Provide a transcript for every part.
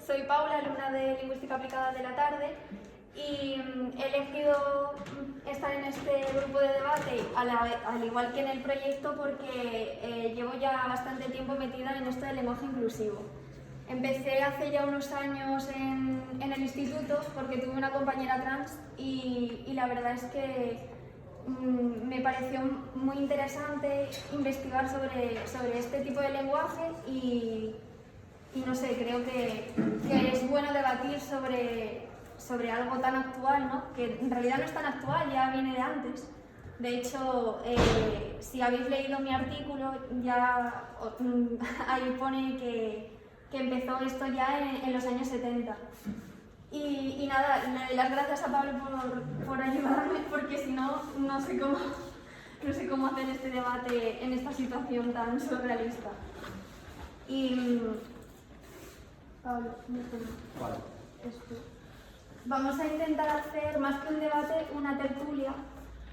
soy Paula, alumna de Lingüística Aplicada de la tarde, y he elegido estar en este grupo de debate, al igual que en el proyecto, porque llevo ya bastante tiempo metida en esto del lenguaje inclusivo. Empecé hace ya unos años en el instituto porque tuve una compañera trans y la verdad es que me pareció muy interesante investigar sobre este tipo de lenguaje y no sé, creo que es bueno debatir sobre algo tan actual, ¿no? Que en realidad no es tan actual, ya viene de antes. De hecho, si habéis leído mi artículo, ya ahí pone que empezó esto ya en los años 70. Y nada, le doy las gracias a Pablo por ayudarme, porque si no, no sé cómo hacer este debate en esta situación tan surrealista. Pablo, vale. Vamos a intentar hacer, más que un debate, una tertulia,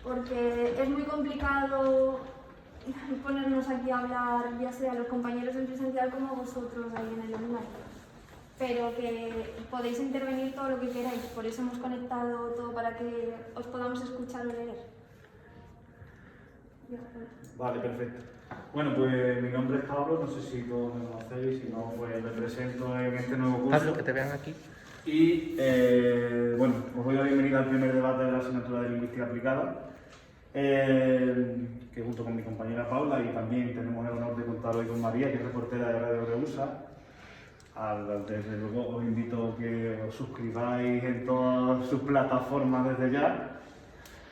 porque es muy complicado ponernos aquí a hablar, ya sea los compañeros en presencial como vosotros ahí en el online. Pero que podéis intervenir todo lo que queráis, por eso hemos conectado todo para que os podamos escuchar o leer. Vale, perfecto. Bueno, pues mi nombre es Pablo, no sé si todos me conocéis, si no, pues me presento en este nuevo curso. Pablo, que te vean aquí. Y bueno, os doy la bienvenida al primer debate de la asignatura de Lingüística Aplicada, que junto con mi compañera Paula, y también tenemos el honor de contar hoy con María, que es reportera de Radio Reusa. Desde luego os invito a que os suscribáis en todas sus plataformas desde ya.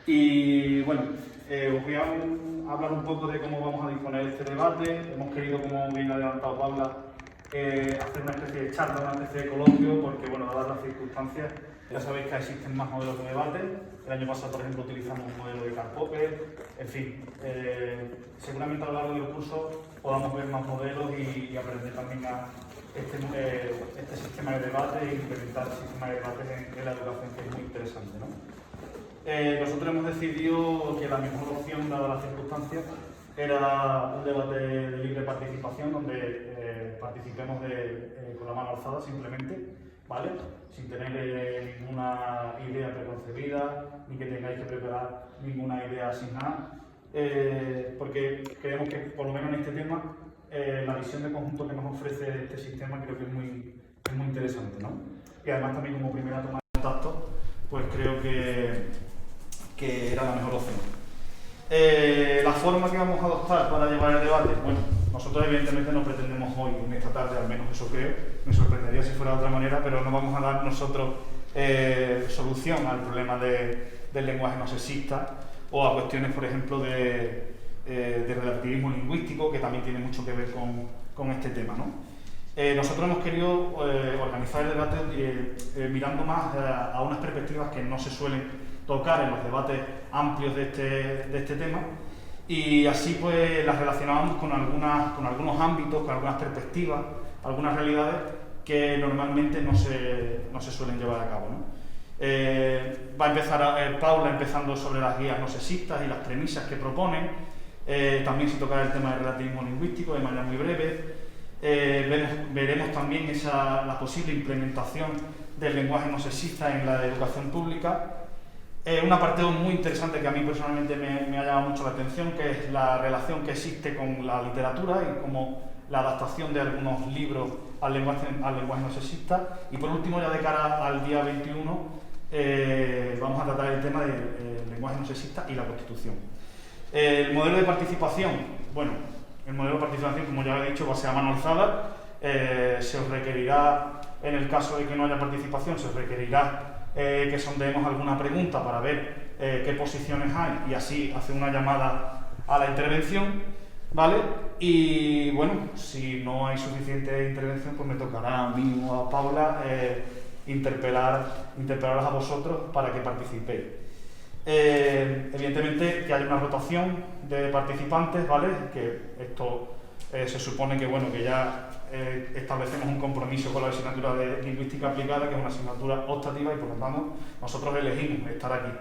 Y bueno, os voy a hablar un poco de cómo vamos a disponer este debate. Hemos querido, como bien ha adelantado Paula, hacer una especie de charla, una especie de coloquio, porque bueno, dadas las circunstancias, ya sabéis que existen más modelos de debate. El año pasado, por ejemplo, utilizamos un modelo de Karl Popper. En fin, seguramente a lo largo del curso podamos ver más modelos y aprender también a este sistema de debate e implementar el sistema de debate en la educación, que es muy interesante, ¿no? Nosotros hemos decidido que la mejor opción, dadas las circunstancias, era un debate de libre participación, donde participemos con la mano alzada simplemente, ¿vale? Sin tener ninguna idea preconcebida, ni que tengáis que preparar ninguna idea asignada, porque creemos que, por lo menos en este tema, la visión de conjunto que nos ofrece este sistema creo que es muy interesante, ¿no? Y además también como primera toma de contacto, pues creo que era la mejor opción. La forma que vamos a adoptar para llevar el debate, bueno, nosotros evidentemente no pretendemos hoy, en esta tarde, al menos eso creo, me sorprendería si fuera de otra manera, pero no vamos a dar nosotros solución al problema del lenguaje no sexista o a cuestiones, por ejemplo, de relativismo lingüístico, que también tiene mucho que ver con este tema, ¿no? Nosotros hemos querido organizar el debate mirando más a unas perspectivas que no se suelen tocar en los debates amplios de este tema, y así pues las relacionábamos con algunos ámbitos, con algunas perspectivas, algunas realidades que normalmente no se suelen llevar a cabo, ¿no? Va a empezar Paula empezando sobre las guías no sexistas y las premisas que proponen. También se tocará el tema del relativismo lingüístico de manera muy breve. Veremos también la posible implementación del lenguaje no sexista en la educación pública. Un apartado muy interesante que a mí personalmente me ha llamado mucho la atención, que es la relación que existe con la literatura y cómo la adaptación de algunos libros al lenguaje no sexista. Y por último, ya de cara al día 21, vamos a tratar el tema del lenguaje no sexista y la Constitución. El modelo de participación, bueno, el modelo de participación, como ya he dicho, va a ser a mano alzada. Se os requerirá, en el caso de que no haya participación, se os requerirá que sondeemos alguna pregunta para ver qué posiciones hay y así hacer una llamada a la intervención, ¿vale? Y bueno, si no hay suficiente intervención, pues me tocará a mí o a Paula interpelaros a vosotros para que participéis. Evidentemente que hay una rotación de participantes, ¿vale? Que esto se supone que, bueno, que ya establecemos un compromiso con la asignatura de Lingüística Aplicada, que es una asignatura optativa y por lo tanto nosotros elegimos estar aquí.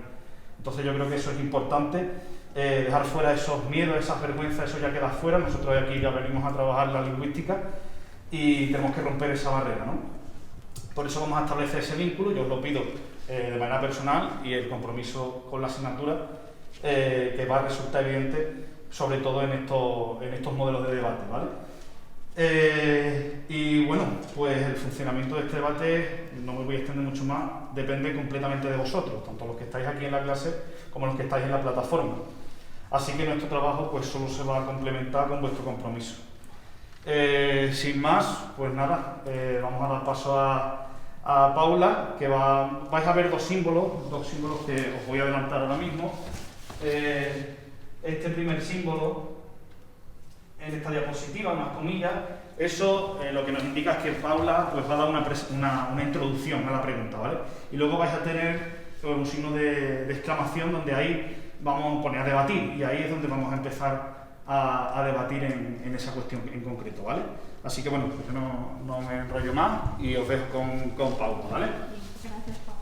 Entonces yo creo que eso es importante, dejar fuera esos miedos, esas vergüenzas, eso ya queda fuera. Nosotros aquí ya venimos a trabajar la lingüística y tenemos que romper esa barrera, ¿no? Por eso vamos a establecer ese vínculo, yo os lo pido de manera personal, y el compromiso con la asignatura que va a resultar evidente, sobre todo en estos modelos de debate, ¿vale? Y bueno, pues el funcionamiento de este debate, no me voy a extender mucho más, depende completamente de vosotros, tanto los que estáis aquí en la clase como los que estáis en la plataforma. Así que nuestro trabajo pues solo se va a complementar con vuestro compromiso. Sin más, pues nada, vamos a dar paso a Paula, que vais a ver dos símbolos que os voy a adelantar ahora mismo. Este primer símbolo en esta diapositiva, unas comillas, eso lo que nos indica es que Paula pues, va a dar una introducción a la pregunta, ¿vale? Y luego vais a tener un signo de exclamación donde ahí vamos a poner a debatir, y ahí es donde vamos a empezar a debatir en esa cuestión en concreto, ¿vale? Así que bueno, pues no me enrollo más y os dejo con Paula, ¿vale? Gracias, Paula.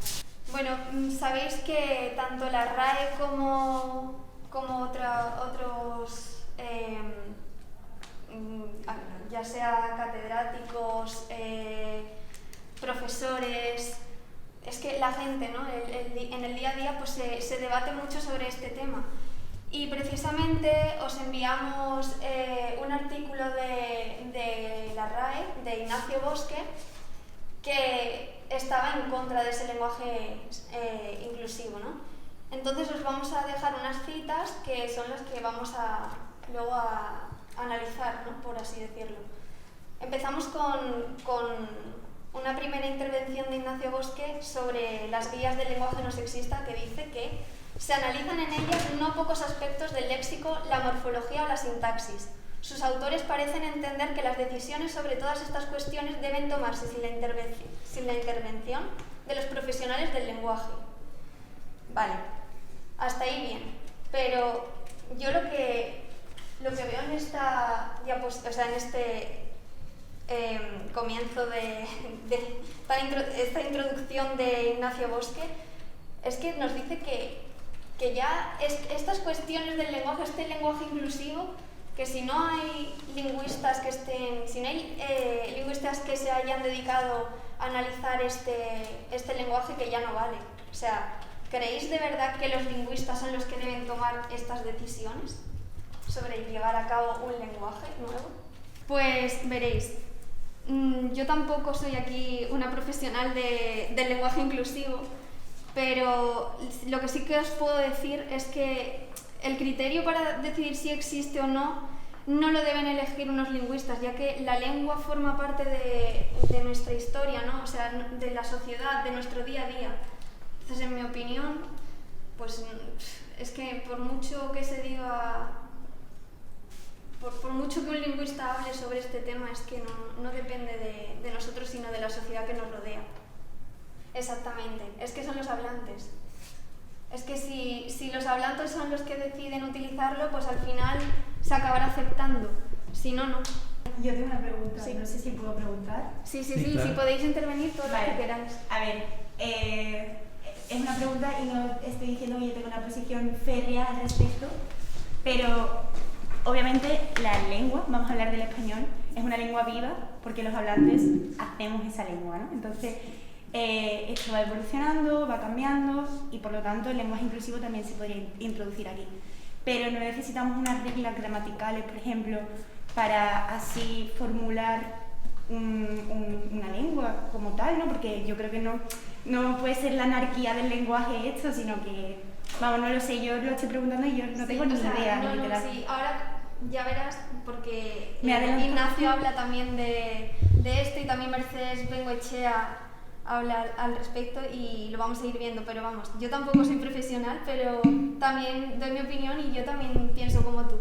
Bueno, sabéis que tanto la RAE como otros ya sea catedráticos, profesores, es que la gente, ¿no? En el día a día pues se debate mucho sobre este tema. Y precisamente os enviamos un artículo de la RAE, de Ignacio Bosque, que estaba en contra de ese lenguaje inclusivo, ¿no? Entonces os vamos a dejar unas citas que son las que vamos luego a analizar, ¿no? Por así decirlo. Empezamos con una primera intervención de Ignacio Bosque sobre las guías del lenguaje no sexista, que dice que se analizan en ellas no pocos aspectos del léxico, la morfología o la sintaxis. Sus autores parecen entender que las decisiones sobre todas estas cuestiones deben tomarse sin la intervención de los profesionales del lenguaje. Vale, hasta ahí bien. Pero yo lo que veo en esta diapositiva, o sea, en este comienzo de esta introducción de Ignacio Bosque, es que nos dice que ya estas cuestiones del lenguaje, este lenguaje inclusivo, que si no hay lingüistas que se hayan dedicado a analizar este lenguaje, que ya no vale. O sea, ¿creéis de verdad que los lingüistas son los que deben tomar estas decisiones sobre llevar a cabo un lenguaje nuevo? Pues veréis, yo tampoco soy aquí una profesional del lenguaje inclusivo, pero lo que sí que os puedo decir es que el criterio para decidir si existe o no lo deben elegir unos lingüistas, ya que la lengua forma parte de nuestra historia, ¿no? O sea, de la sociedad, de nuestro día a día. Entonces, en mi opinión, pues es que por mucho que se diga, por mucho que un lingüista hable sobre este tema, es que no depende de nosotros, sino de la sociedad que nos rodea. Exactamente, es que son los hablantes. Es que si los hablantes son los que deciden utilizarlo, pues al final se acabará aceptando. Si no, no. Yo tengo una pregunta, Sí. no sé si puedo preguntar. Sí, claro. si podéis intervenir todo Vale. lo que queráis. A ver, es una pregunta y no estoy diciendo que yo tengo una posición férrea al respecto, pero obviamente la lengua, vamos a hablar del español, es una lengua viva porque los hablantes hacemos esa lengua, ¿no? Entonces, esto va evolucionando, va cambiando y por lo tanto el lenguaje inclusivo también se podría introducir aquí. Pero no necesitamos unas reglas gramaticales, por ejemplo, para así formular una lengua como tal, ¿no? Porque yo creo que no puede ser la anarquía del lenguaje esto, sino que, vamos, no lo sé, yo lo estoy preguntando y yo no tengo ni idea, literal. Sí, ahora ya verás, porque Me adelanto. Ignacio habla también de esto y también Mercedes Bengoechea habla al respecto y lo vamos a ir viendo, pero vamos, yo tampoco soy profesional, pero también doy mi opinión y yo también pienso como tú.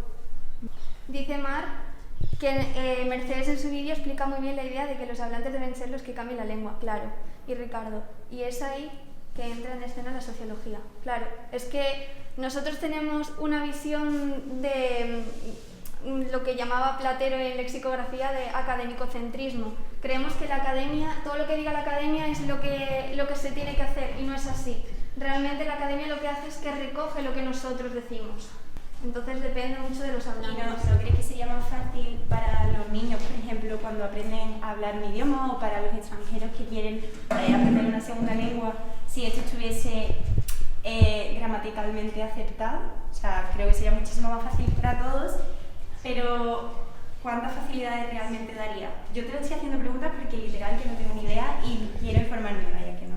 Dice Mar que Mercedes en su vídeo explica muy bien la idea de que los hablantes deben ser los que cambien la lengua, claro, y Ricardo, y es ahí que entra en escena la sociología. Claro, es que nosotros tenemos una visión de lo que llamaba Platero en lexicografía de académico-centrismo. Creemos que la academia, todo lo que diga la academia es lo que se tiene que hacer y no es así. Realmente la academia lo que hace es que recoge lo que nosotros decimos. Entonces depende mucho de los ¿Y hablantes. no crees que sería más fácil para los niños, por ejemplo, cuando aprenden a hablar un idioma, o para los extranjeros que quieren aprender una segunda lengua, si esto estuviese gramaticalmente aceptado? O sea, creo que sería muchísimo más fácil para todos, pero ¿cuántas facilidades realmente daría? Yo te lo estoy haciendo preguntas porque literal que no tengo ni idea y quiero informarme, vaya que no...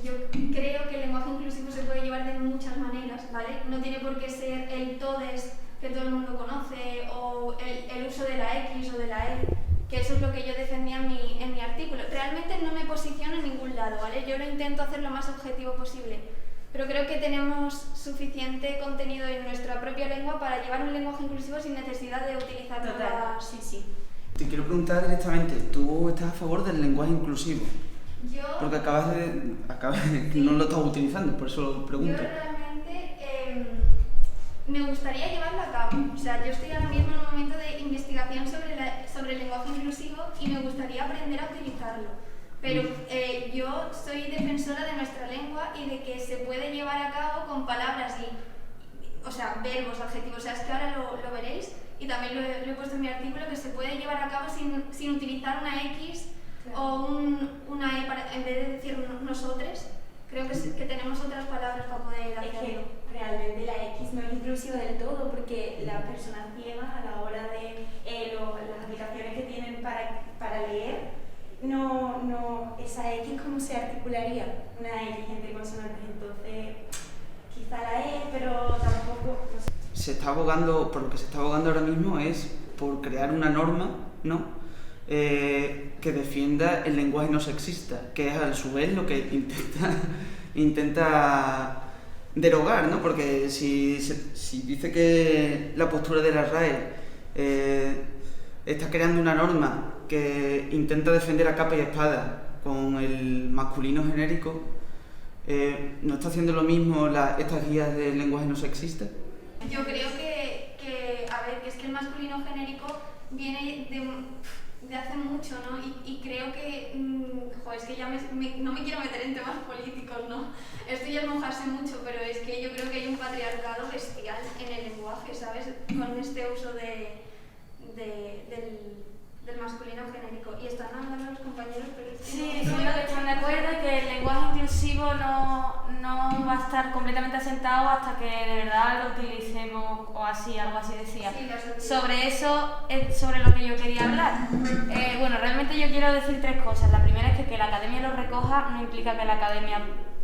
Yo creo que el lenguaje inclusivo se puede llevar de muchas maneras, ¿vale? No tiene por qué ser el todes que todo el mundo conoce o el uso de la X o de la E, que eso es lo que yo defendía en mi artículo. Realmente no me posiciono en ningún lado, ¿vale? Yo lo intento hacer lo más objetivo posible, pero creo que tenemos suficiente contenido en nuestra propia lengua para llevar un lenguaje inclusivo sin necesidad de utilizar Total, sí. Te quiero preguntar directamente, ¿tú estás a favor del lenguaje inclusivo? Yo... Porque no lo estás utilizando, por eso lo pregunto. Yo realmente me gustaría llevarlo a cabo. O sea, yo estoy ahora mismo en un momento de investigación sobre el lenguaje inclusivo y me gustaría aprender a utilizarlo. Pero yo soy defensora de nuestra lengua y de que se puede llevar a cabo con palabras o sea, verbos, adjetivos. O sea, es que ahora lo veréis y también lo he puesto en mi artículo, que se puede llevar a cabo sin utilizar una X. Claro. O una E en vez de decir nosotros. Creo que tenemos otras palabras para poder hacerlo. Es que realmente la X no es inclusiva del todo, porque las personas ciegas a la hora de las aplicaciones que tienen para leer, esa X, ¿cómo se articularía? Una X entre consonantes, entonces quizá la E, pero tampoco... No sé. Por lo que se está abogando ahora mismo es por crear una norma, ¿no? Que defienda el lenguaje no sexista, que es a su vez lo que intenta derogar, ¿no? Porque si dice que la postura de la RAE está creando una norma que intenta defender a capa y espada con el masculino genérico, ¿no está haciendo lo mismo estas guías del lenguaje no sexista? Yo creo que es que el masculino genérico viene de hace mucho, ¿no? Y creo que, es que ya no me quiero meter en temas políticos, ¿no? Esto ya es mojarse mucho, pero es que yo creo que hay un patriarcado bestial en el lenguaje, ¿sabes? Con este uso del masculino genérico. Y están hablando los compañeros, pero es que sí, seguro que están de acuerdo y que el lenguaje inclusivo no va a estar completamente asentado hasta que de verdad lo utilicemos, o así, algo así decía. Sí, sobre eso es sobre lo que yo quería hablar. Bueno, realmente yo quiero decir tres cosas. La primera es que la academia lo recoja no implica que la academia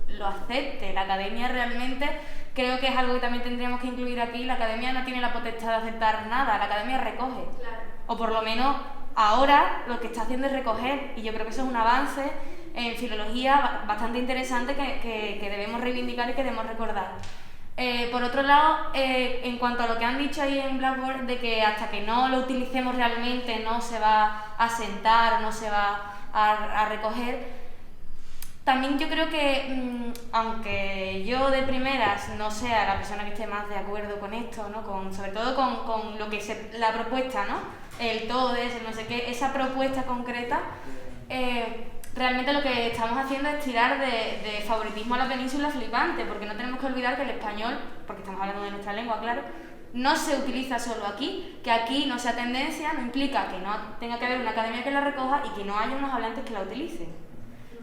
lo acepte. La academia realmente, creo que es algo que también tendríamos que incluir aquí, la academia no tiene la potestad de aceptar nada, la academia recoge. Claro. O por lo menos ahora lo que está haciendo es recoger, y yo creo que eso es un avance en filología bastante interesante que debemos reivindicar y que debemos recordar. Por otro lado, en cuanto a lo que han dicho ahí en Blackboard, de que hasta que no lo utilicemos realmente no se va a sentar, no se va a recoger, también yo creo que, aunque yo de primeras no sea la persona que esté más de acuerdo con esto, ¿no? Sobre todo con lo que la propuesta, ¿no? El todes, el no sé qué, esa propuesta concreta, realmente lo que estamos haciendo es tirar de favoritismo a la península flipante, porque no tenemos que olvidar que el español, porque estamos hablando de nuestra lengua, claro, no se utiliza solo aquí, que aquí no sea tendencia no implica que no tenga que haber una academia que la recoja y que no haya unos hablantes que la utilicen.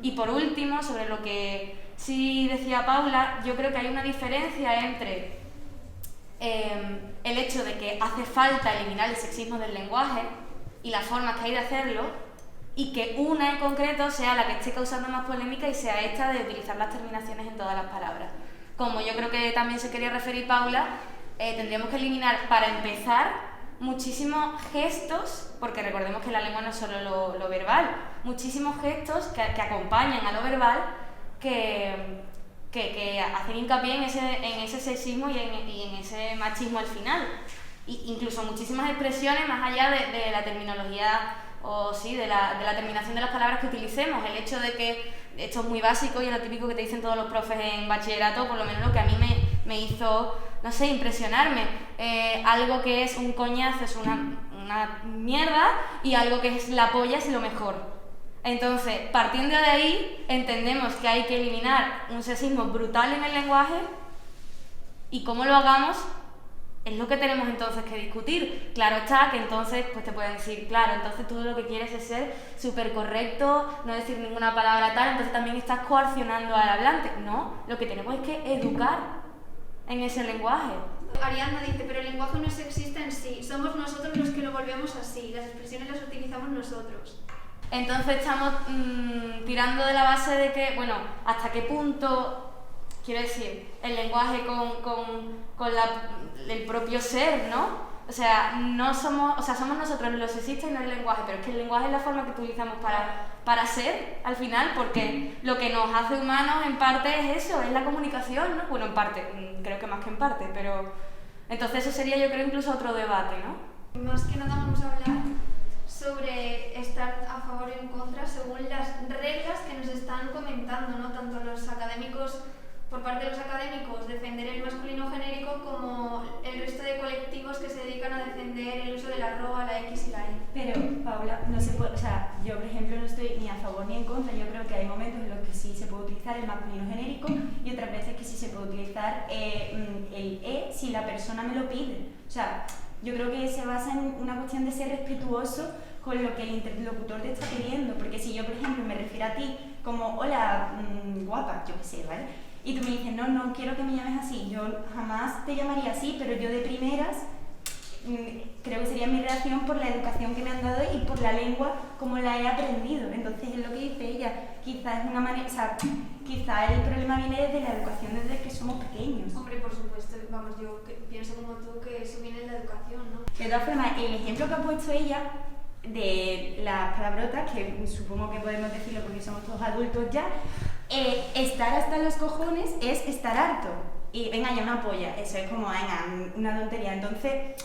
Y por último, sobre lo que sí decía Paula, yo creo que hay una diferencia entre el hecho de que hace falta eliminar el sexismo del lenguaje y las formas que hay de hacerlo, y que una en concreto sea la que esté causando más polémica y sea esta de utilizar las terminaciones en todas las palabras. Como yo creo que también se quería referir Paula, tendríamos que eliminar, para empezar, muchísimos gestos, porque recordemos que la lengua no es solo lo verbal, muchísimos gestos que acompañan a lo verbal que hacen hincapié en ese sexismo y en ese machismo al final. Incluso muchísimas expresiones más allá de la terminología o sí, de la terminación de las palabras que utilicemos. El hecho de que, esto es muy básico y es lo típico que te dicen todos los profes en bachillerato, por lo menos lo que a mí me hizo, no sé, impresionarme. Algo que es un coñazo es una mierda y algo que es la polla es lo mejor. Entonces, partiendo de ahí, entendemos que hay que eliminar un sexismo brutal en el lenguaje, y cómo lo hagamos es lo que tenemos entonces que discutir. Claro está que entonces pues te pueden decir, claro, entonces tú lo que quieres es ser súper correcto, no decir ninguna palabra tal, entonces también estás coaccionando al hablante. No, lo que tenemos es que educar en ese lenguaje. Ariadna dice, pero el lenguaje no es sexista en sí, somos nosotros los que lo volvemos así, las expresiones las utilizamos nosotros. Entonces estamos tirando de la base de que, bueno, hasta qué punto, quiero decir, el lenguaje con el propio ser, ¿no? O sea, somos nosotros los sexistas y no el lenguaje, pero es que el lenguaje es la forma que utilizamos para ser, al final, porque lo que nos hace humanos en parte es eso, es la comunicación, ¿no? Bueno, en parte, creo que más que en parte, pero entonces eso sería, yo creo, incluso otro debate, ¿no? Más que nada vamos a hablar sobre estar a favor o en contra según las reglas que nos están comentando, ¿no? Tanto los académicos, por parte de los académicos, defender el masculino genérico, como el resto de colectivos que se dedican a defender el uso de la arroba, la X y la Y. Pero, Paula, no se puede, o sea, yo por ejemplo no estoy ni a favor ni en contra, yo creo que hay momentos en los que sí se puede utilizar el masculino genérico y otras veces que sí se puede utilizar el E si la persona me lo pide. O sea, yo creo que se basa en una cuestión de ser respetuoso con lo que el interlocutor te está pidiendo, porque si yo, por ejemplo, me refiero a ti como, hola, guapa, yo qué sé, ¿vale? Y tú me dices, no quiero que me llames así, yo jamás te llamaría así, pero yo de primeras creo que sería mi reacción por la educación que me han dado y por la lengua como la he aprendido. Entonces es lo que dice ella, quizás es una manera, o sea, quizás el problema viene desde la educación desde que somos pequeños. Hombre, por supuesto, vamos, yo pienso como tú que eso viene de la educación, ¿no? De todas formas, el ejemplo que ha puesto ella de las palabrotas, que supongo que podemos decirlo porque somos todos adultos ya, estar hasta los cojones es estar harto. Y venga, ya una polla, eso es como, venga, una tontería. Entonces,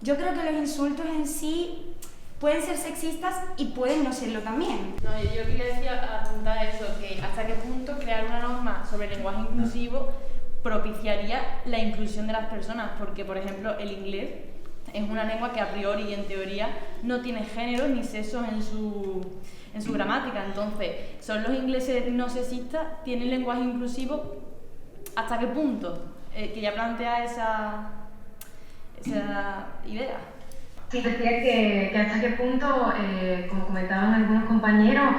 yo creo que los insultos en sí pueden ser sexistas y pueden no serlo también. No, yo quería apuntar eso, que hasta qué punto crear una norma sobre el lenguaje inclusivo propiciaría la inclusión de las personas, porque por ejemplo el inglés es una lengua que a priori y en teoría no tiene género ni sexo en su gramática. Entonces, ¿son los ingleses no sexistas? ¿Tienen lenguaje inclusivo? ¿Hasta qué punto? Que ya plantea esa idea. Sí, decía que hasta qué punto, como comentaban algunos compañeros,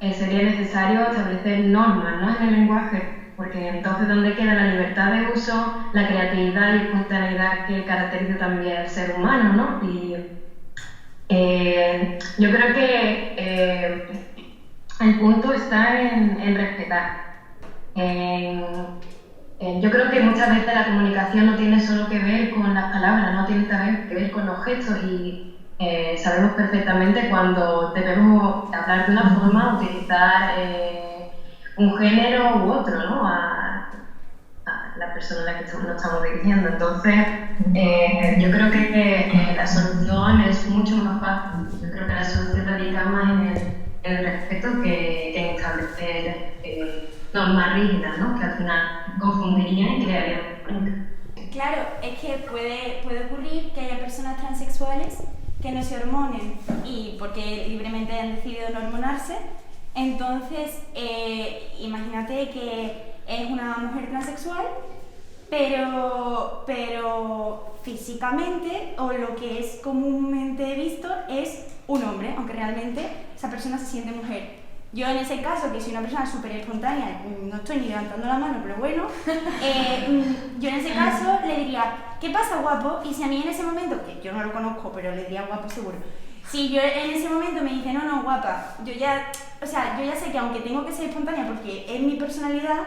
sería necesario establecer normas, ¿no?, en el lenguaje, porque entonces ¿dónde queda la libertad de uso, la creatividad y espontaneidad que caracteriza también al ser humano, ¿no? Y yo creo que el punto está en respetar. Yo creo que muchas veces la comunicación no tiene solo que ver con las palabras, no tiene que ver con los gestos, y sabemos perfectamente cuando debemos hablar de una forma, utilizar un género u otro, ¿no?, a la persona a la que nos estamos dirigiendo. Entonces, yo creo que la solución es mucho más fácil. Yo creo que la solución radica más en el respeto que en establecer normas rígidas, ¿no?, que al final confundirían y crearían polémica. Claro, es que puede ocurrir que haya personas transexuales que no se hormonen y porque libremente hayan decidido no hormonarse. Entonces, imagínate que es una mujer transexual, pero físicamente, o lo que es comúnmente visto, es un hombre, aunque realmente esa persona se siente mujer. Yo en ese caso, que soy una persona súper espontánea, no estoy ni levantando la mano, pero bueno, yo en ese caso le diría, ¿qué pasa, guapo? Y si a mí en ese momento, que yo no lo conozco, pero le diría guapo seguro, si yo en ese momento me dice, no, guapa, yo ya sé que aunque tengo que ser espontánea porque es mi personalidad,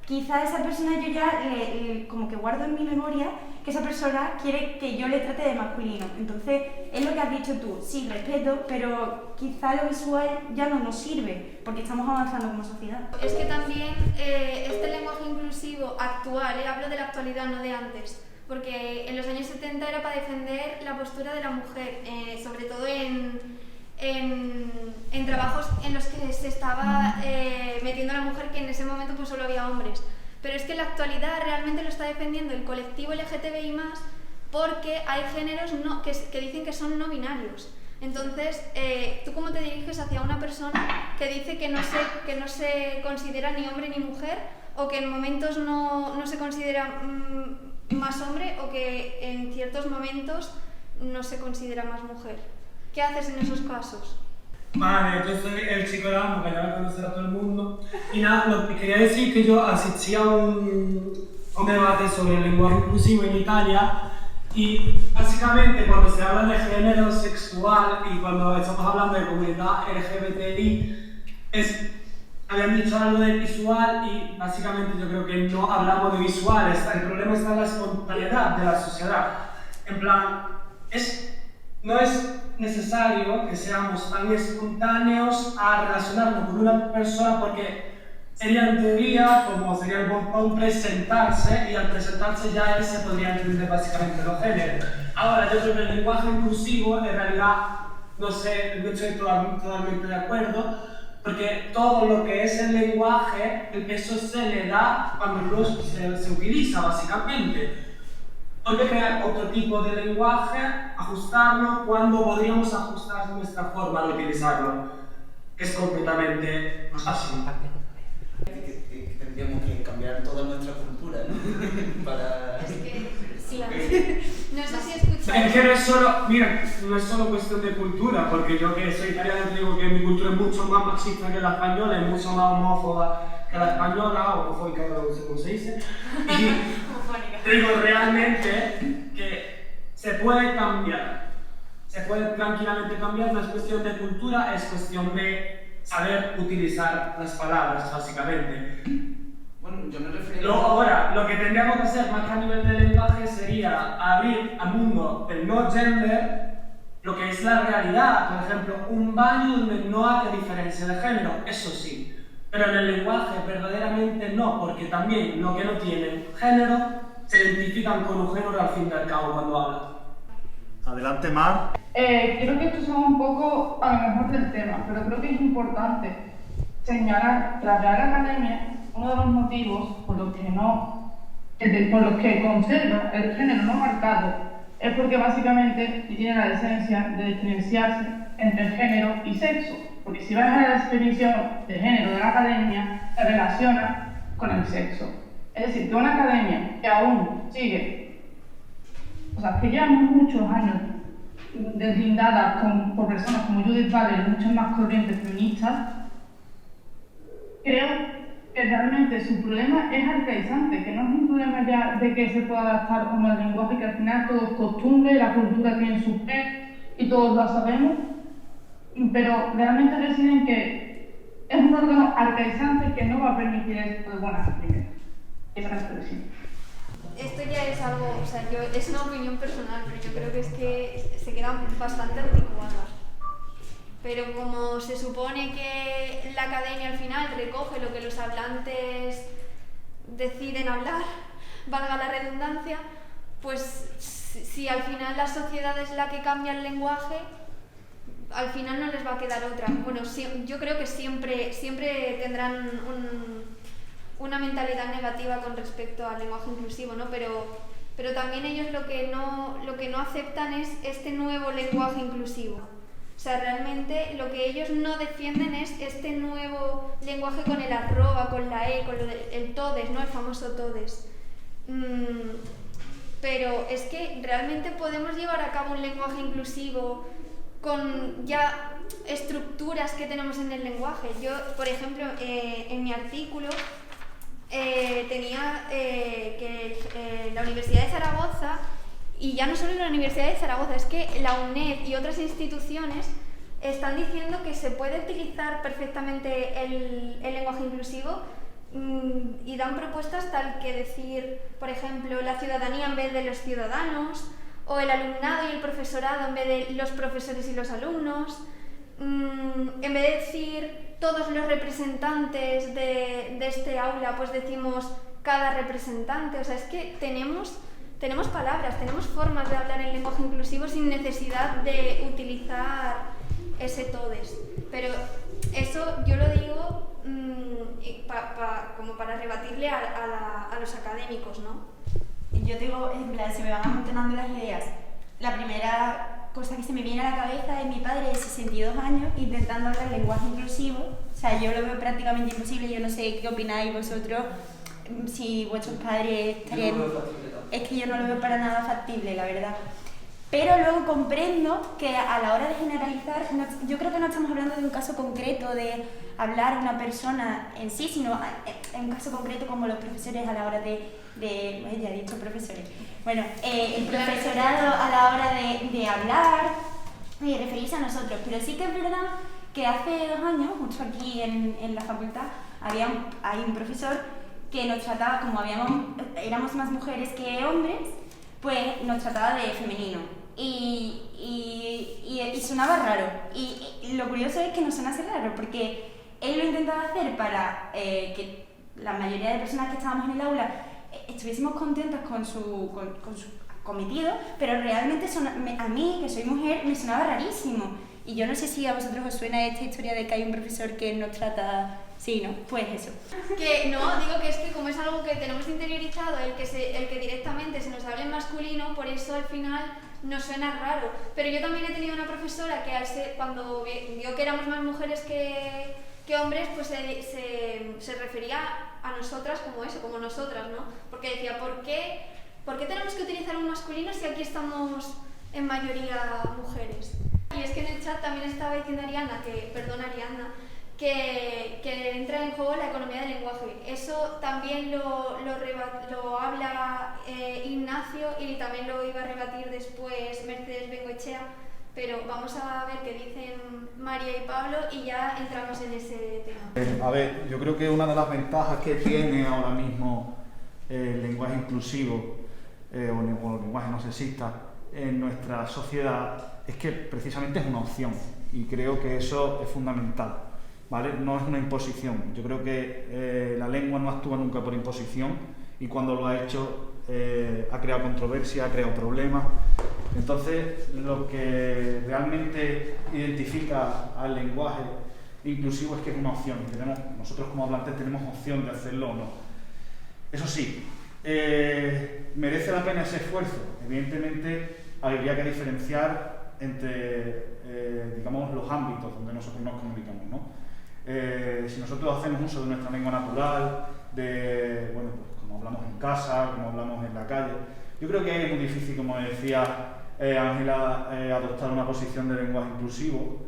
quizá esa persona yo ya como que guardo en mi memoria que esa persona quiere que yo le trate de masculino. Entonces, es lo que has dicho tú, sí, respeto, pero quizá lo visual ya no nos sirve, porque estamos avanzando como sociedad. Es que también este lenguaje inclusivo actual, hablo de la actualidad, no de antes, porque en los años 70 era para defender la postura de la mujer, sobre todo en trabajos en los que se estaba metiendo a la mujer, que en ese momento pues solo había hombres. Pero es que en la actualidad realmente lo está defendiendo el colectivo LGTBI+, porque hay géneros que dicen que son no binarios. Entonces, ¿tú cómo te diriges hacia una persona que dice que no se considera ni hombre ni mujer, o que en momentos no se considera más hombre o que en ciertos momentos no se considera más mujer. ¿Qué haces en esos casos? Vale, yo soy el chico de Amo, que ya lo conocerá todo el mundo. Y nada, lo que quería decir que yo asistí a un debate sobre el lenguaje inclusivo en Italia y básicamente cuando se habla de género sexual y cuando estamos hablando de comunidad LGBTI, habían dicho algo de visual y básicamente yo creo que no hablamos de visuales. El problema está en la espontaneidad de la sociedad. En plan, no es necesario que seamos tan espontáneos a relacionarnos con una persona porque sería en teoría como sería el botón presentarse y al presentarse ya él se podría entender básicamente los géneros. Ahora yo creo que el lenguaje inclusivo en realidad, no sé, no estoy totalmente de acuerdo porque todo lo que es el lenguaje, el peso se le da cuando se utiliza básicamente. Hay que crear otro tipo de lenguaje, ajustarlo cuando podríamos ajustar nuestra forma de utilizarlo. Es completamente así. Tendríamos que cambiar toda nuestra cultura, ¿no? Para... Es que, sí, no sé si escucháis. Es que no es solo cuestión de cultura, porque yo que soy italiano te digo que mi cultura es mucho más machista que la española, es mucho más homófoba que la española, o homofóbica, no sé cómo se dice. Y digo realmente que se puede cambiar, se puede tranquilamente cambiar, no es cuestión de cultura, es cuestión de saber utilizar las palabras, básicamente. Bueno, yo me refiero... Ahora, lo que tendríamos que hacer más que a nivel de lenguaje sería abrir al mundo del no gender lo que es la realidad. Por ejemplo, un baño donde no haya diferencia de género, eso sí. Pero en el lenguaje verdaderamente no, porque también lo que no tiene género se identifican con un género al fin y al cabo cuando hablan. Adelante, Mar. Creo que esto son un poco a lo mejor del tema, pero creo que es importante señalar que la Real Academia, uno de los motivos por los que conserva el género no marcado es porque básicamente tiene la esencia de diferenciarse entre género y sexo, porque si vas a la definición de género de la Academia, se relaciona con el sexo. Es decir, que una academia que aún sigue, o sea, que lleva muchos años deslindada por personas como Judith Butler y muchas más corrientes feministas, creo que realmente su problema es arcaizante, que no es un problema ya de que se pueda adaptar o no al lenguaje, que al final todo es costumbre, la cultura tiene su fe y todos lo sabemos, pero realmente deciden que es un órgano arcaizante que no va a permitir esto de buenas primeras. Esa es la expresión. Esto ya es algo, o sea, es una opinión personal, pero yo creo que es que se quedan bastante anticuadas. Pero como se supone que la academia al final recoge lo que los hablantes deciden hablar, valga la redundancia, pues si al final la sociedad es la que cambia el lenguaje, al final no les va a quedar otra. Bueno, yo creo que siempre tendrán una mentalidad negativa con respecto al lenguaje inclusivo, ¿no? Pero también ellos lo que no aceptan es este nuevo lenguaje inclusivo. O sea, realmente lo que ellos no defienden es este nuevo lenguaje con el arroba, con la e, con el todes, ¿no? El famoso todes. Pero es que realmente podemos llevar a cabo un lenguaje inclusivo con ya estructuras que tenemos en el lenguaje. Yo, por ejemplo, en mi artículo tenía que la Universidad de Zaragoza, y ya no solo la Universidad de Zaragoza, es que la UNED y otras instituciones están diciendo que se puede utilizar perfectamente el lenguaje inclusivo y dan propuestas tal que decir, por ejemplo, la ciudadanía en vez de los ciudadanos, o el alumnado y el profesorado en vez de los profesores y los alumnos, en vez de decir todos los representantes de este aula, pues decimos cada representante. O sea, es que tenemos palabras, tenemos formas de hablar en lenguaje inclusivo sin necesidad de utilizar ese todes. Pero eso yo lo digo como para rebatirle a los académicos, ¿no? Yo digo, en plan, se me van amontonando las ideas. La primera cosa que se me viene a la cabeza es mi padre de 62 años intentando hablar lenguaje inclusivo. O sea, yo lo veo prácticamente imposible, yo no sé qué opináis vosotros. si vuestros padres estarían... Yo no lo veo factible tampoco. Es que yo no lo veo para nada factible, la verdad. Pero luego comprendo que a la hora de generalizar, yo creo que no estamos hablando de un caso concreto de hablar a una persona en sí, sino en un caso concreto como los profesores a la hora ya he dicho profesores, bueno, el profesorado a la hora de hablar y referirse a nosotros. Pero sí que es verdad que hace 2 años, justo aquí en la facultad, hay un profesor que nos trataba, como éramos más mujeres que hombres, pues nos trataba de femenino. Y sonaba raro. Y lo curioso es que no sonase raro, porque él lo intentaba hacer para que la mayoría de personas que estábamos en el aula estuviésemos contentas con su cometido, pero realmente a mí, que soy mujer, me sonaba rarísimo. Y yo no sé si a vosotros os suena esta historia de que hay un profesor que nos trata... Sí, ¿no? Pues eso. Que no, digo que es que como es algo que tenemos interiorizado, el que directamente se nos hable en masculino, por eso al final nos suena raro. Pero yo también he tenido una profesora que cuando vio que éramos más mujeres que hombres, pues se refería a nosotras como eso, como nosotras, ¿no? Porque decía, ¿por qué tenemos que utilizar un masculino si aquí estamos en mayoría mujeres? Y es que en el chat también estaba diciendo Ariana, que entra en juego la economía del lenguaje. Eso también lo habla Ignacio, y también lo iba a rebatir después Mercedes Bengoechea, pero vamos a ver qué dicen María y Pablo y ya entramos en ese tema. A ver, yo creo que una de las ventajas que tiene ahora mismo el lenguaje inclusivo o el lenguaje no sexista en nuestra sociedad es que precisamente es una opción, y creo que eso es fundamental, ¿vale? No es una imposición. Yo creo que la lengua no actúa nunca por imposición, y cuando lo ha hecho ha creado controversia, ha creado problemas. Entonces, lo que realmente identifica al lenguaje inclusivo es que es una opción, y nosotros como hablantes tenemos opción de hacerlo o no. Eso sí, ¿merece la pena ese esfuerzo? Evidentemente habría que diferenciar entre digamos, los ámbitos donde nosotros nos comunicamos, ¿no? Si nosotros hacemos uso de nuestra lengua natural, bueno, pues como hablamos en casa, como hablamos en la calle, yo creo que es muy difícil, como decía Ángela, adoptar una posición de lenguaje inclusivo,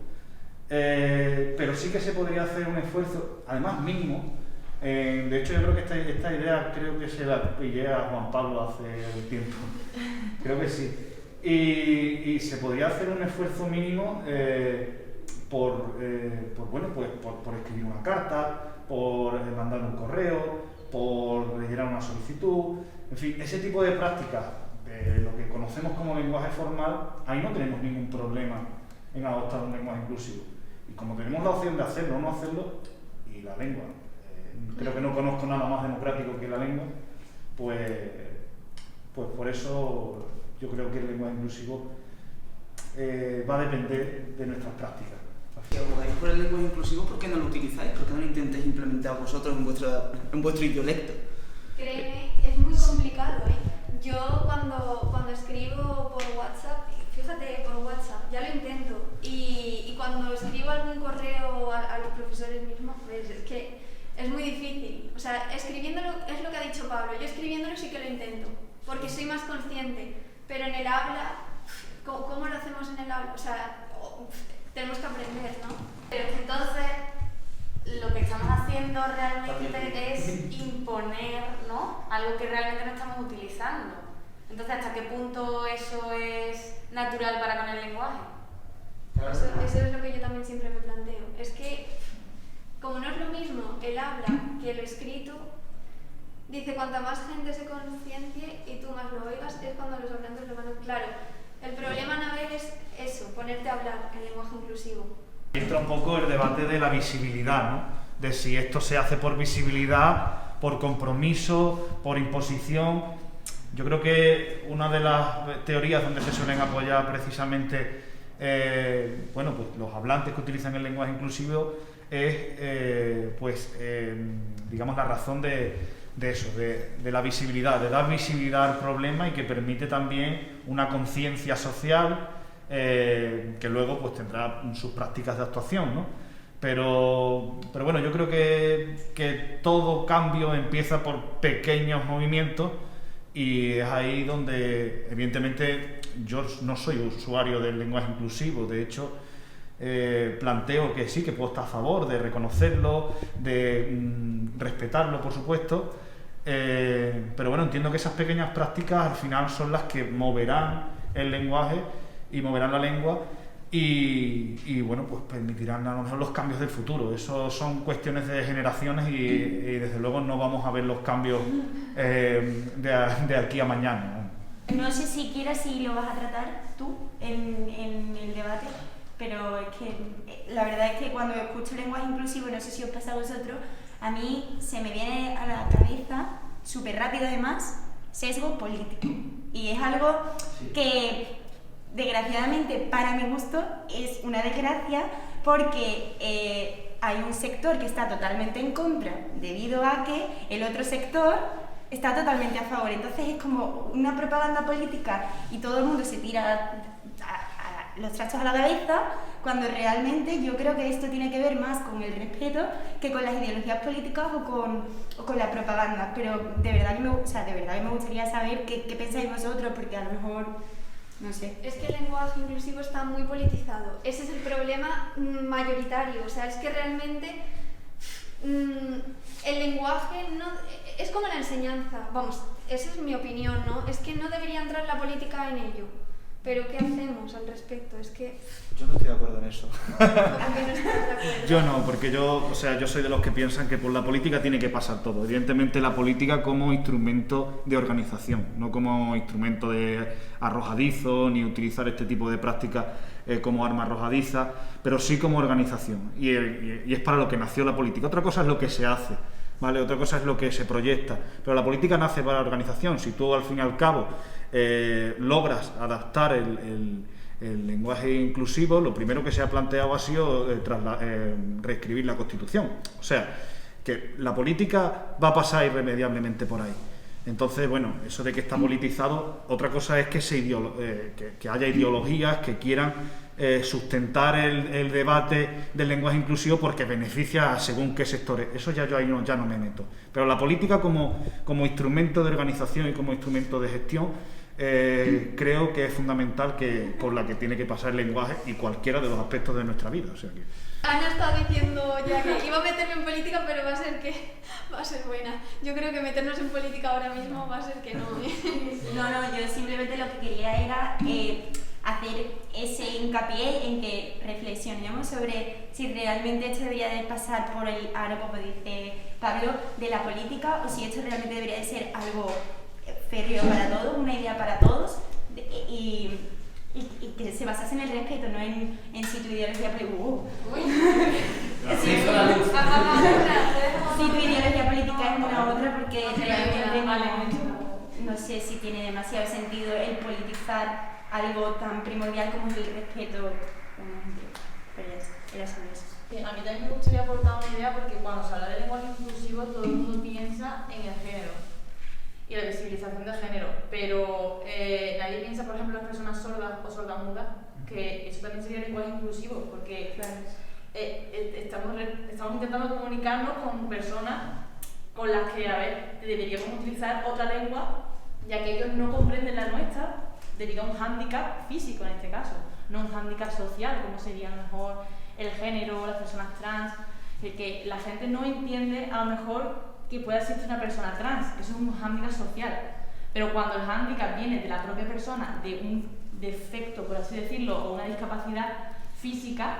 pero sí que se podría hacer un esfuerzo, además mínimo. De hecho, yo creo que esta idea creo que se la pillé a Juan Pablo hace un tiempo, creo que sí. Y se podría hacer un esfuerzo mínimo por escribir una carta, por mandar un correo, por rellenar una solicitud, en fin, ese tipo de prácticas de lo que conocemos como lenguaje formal, ahí no tenemos ningún problema en adoptar un lenguaje inclusivo. Y como tenemos la opción de hacerlo o no hacerlo, y la lengua, creo que no conozco nada más democrático que la lengua, pues por eso yo creo que el lenguaje inclusivo va a depender de nuestras prácticas. Si abogáis por el lenguaje inclusivo, ¿por qué no lo utilizáis? ¿Por qué no lo intentáis implementar vosotros en vuestro dialecto? Créeme, es muy complicado, ¿eh? Yo cuando escribo por WhatsApp, fíjate, por WhatsApp, ya lo intento. Y cuando escribo algún correo a los profesores mismos, pues es que es muy difícil. O sea, escribiéndolo, es lo que ha dicho Pablo, yo escribiéndolo sí que lo intento, porque soy más consciente. Pero en el habla, ¿cómo lo hacemos en el habla? O sea, tenemos que aprender, ¿no? Pero entonces, lo que estamos haciendo realmente es imponer, ¿no? Algo que realmente no estamos utilizando. Entonces, ¿hasta qué punto eso es natural para con el lenguaje? Eso es lo que yo también siempre me planteo. Es que, como no es lo mismo el habla que lo escrito, dice, cuanta más gente se conciencie y tú más lo oigas, es cuando los hablantes lo van a... Claro, el problema, Anabel, es eso, ponerte a hablar en lenguaje inclusivo. Entra un poco el debate de la visibilidad, ¿no? De si esto se hace por visibilidad, por compromiso, por imposición. Yo creo que una de las teorías donde se suelen apoyar precisamente bueno, pues los hablantes que utilizan el lenguaje inclusivo es digamos, la razón de eso, de la visibilidad, de dar visibilidad al problema, y que permite también una conciencia social que luego pues tendrá sus prácticas de actuación, ¿no? Pero bueno, yo creo que todo cambio empieza por pequeños movimientos y es ahí donde, evidentemente, yo no soy usuario del lenguaje inclusivo. De hecho, planteo que sí, que puedo estar a favor de reconocerlo, de respetarlo, por supuesto, pero bueno, entiendo que esas pequeñas prácticas al final son las que moverán el lenguaje y moverán la lengua y bueno, pues permitirán a lo mejor los cambios del futuro. Eso son cuestiones de generaciones y desde luego no vamos a ver los cambios de aquí a mañana, ¿no? No sé siquiera si lo vas a tratar tú en el debate, pero es que la verdad es que cuando escucho lenguaje inclusivo, no sé si os pasa a vosotros, a mí se me viene a la cabeza, súper rápido además, sesgo político. Y es algo que, desgraciadamente, para mi gusto, es una desgracia porque hay un sector que está totalmente en contra debido a que el otro sector está totalmente a favor. Entonces es como una propaganda política y todo el mundo se tira los trastos a la cabeza, cuando realmente yo creo que esto tiene que ver más con el respeto que con las ideologías políticas o con la propaganda. Pero de verdad que me gustaría saber qué pensáis vosotros, porque a lo mejor, no sé. Es que el lenguaje inclusivo está muy politizado. Ese es el problema mayoritario. O sea, es que realmente el lenguaje no es como la enseñanza. Vamos, esa es mi opinión, ¿no? Es que no debería entrar la política en ello. Pero ¿qué hacemos al respecto? Es que... Yo no estoy de acuerdo en eso. ¿Por qué no estás de acuerdo? Yo no, porque yo soy de los que piensan que por la política tiene que pasar todo. Evidentemente la política como instrumento de organización, no como instrumento de arrojadizo, ni utilizar este tipo de prácticas como arma arrojadiza, pero sí como organización. Y es para lo que nació la política. Otra cosa es lo que se hace, ¿vale? Otra cosa es lo que se proyecta. Pero la política nace para la organización. Si tú al fin y al cabo logras adaptar el lenguaje inclusivo, lo primero que se ha planteado ha sido reescribir la Constitución. O sea, que la política va a pasar irremediablemente por ahí. Entonces, bueno, eso de que está politizado, otra cosa es que haya ideologías que quieran sustentar el debate del lenguaje inclusivo porque beneficia a según qué sectores. Eso ya yo ahí ya no me meto. Pero la política como instrumento de organización y como instrumento de gestión, creo que es fundamental por la que tiene que pasar el lenguaje y cualquiera de los aspectos de nuestra vida. O sea que... Ana estaba diciendo ya que iba a meterme en política, pero va a ser buena. Yo creo que meternos en política ahora mismo va a ser que no. No, yo simplemente lo que quería era hacer ese hincapié en que reflexionemos sobre si realmente esto debería de pasar por el aro, como dice Pablo, de la política, o si esto realmente debería de ser algo férreo para todos, una idea para todos, y que se basase en el respeto, no en si tu ideología si tu ideología política es una u otra, porque realmente no sé si tiene demasiado sentido el politizar algo tan primordial como es el respeto. Pero ya era sobre eso. A mí también me gustaría aportar una idea, porque cuando se habla de lenguaje inclusivo todo el mundo piensa en el género y la visibilización del género, pero nadie piensa, por ejemplo, en las personas sordas o sordamudas, que eso también sería lenguaje inclusivo, porque estamos intentando comunicarnos con personas con las que, deberíamos utilizar otra lengua, ya que ellos no comprenden la nuestra debido a un hándicap físico en este caso, no un hándicap social, como sería a lo mejor el género, las personas trans, que la gente no entiende a lo mejor que pueda existir una persona trans, eso es un hándicap social, pero cuando el hándicap viene de la propia persona, de un defecto, por así decirlo, o una discapacidad física,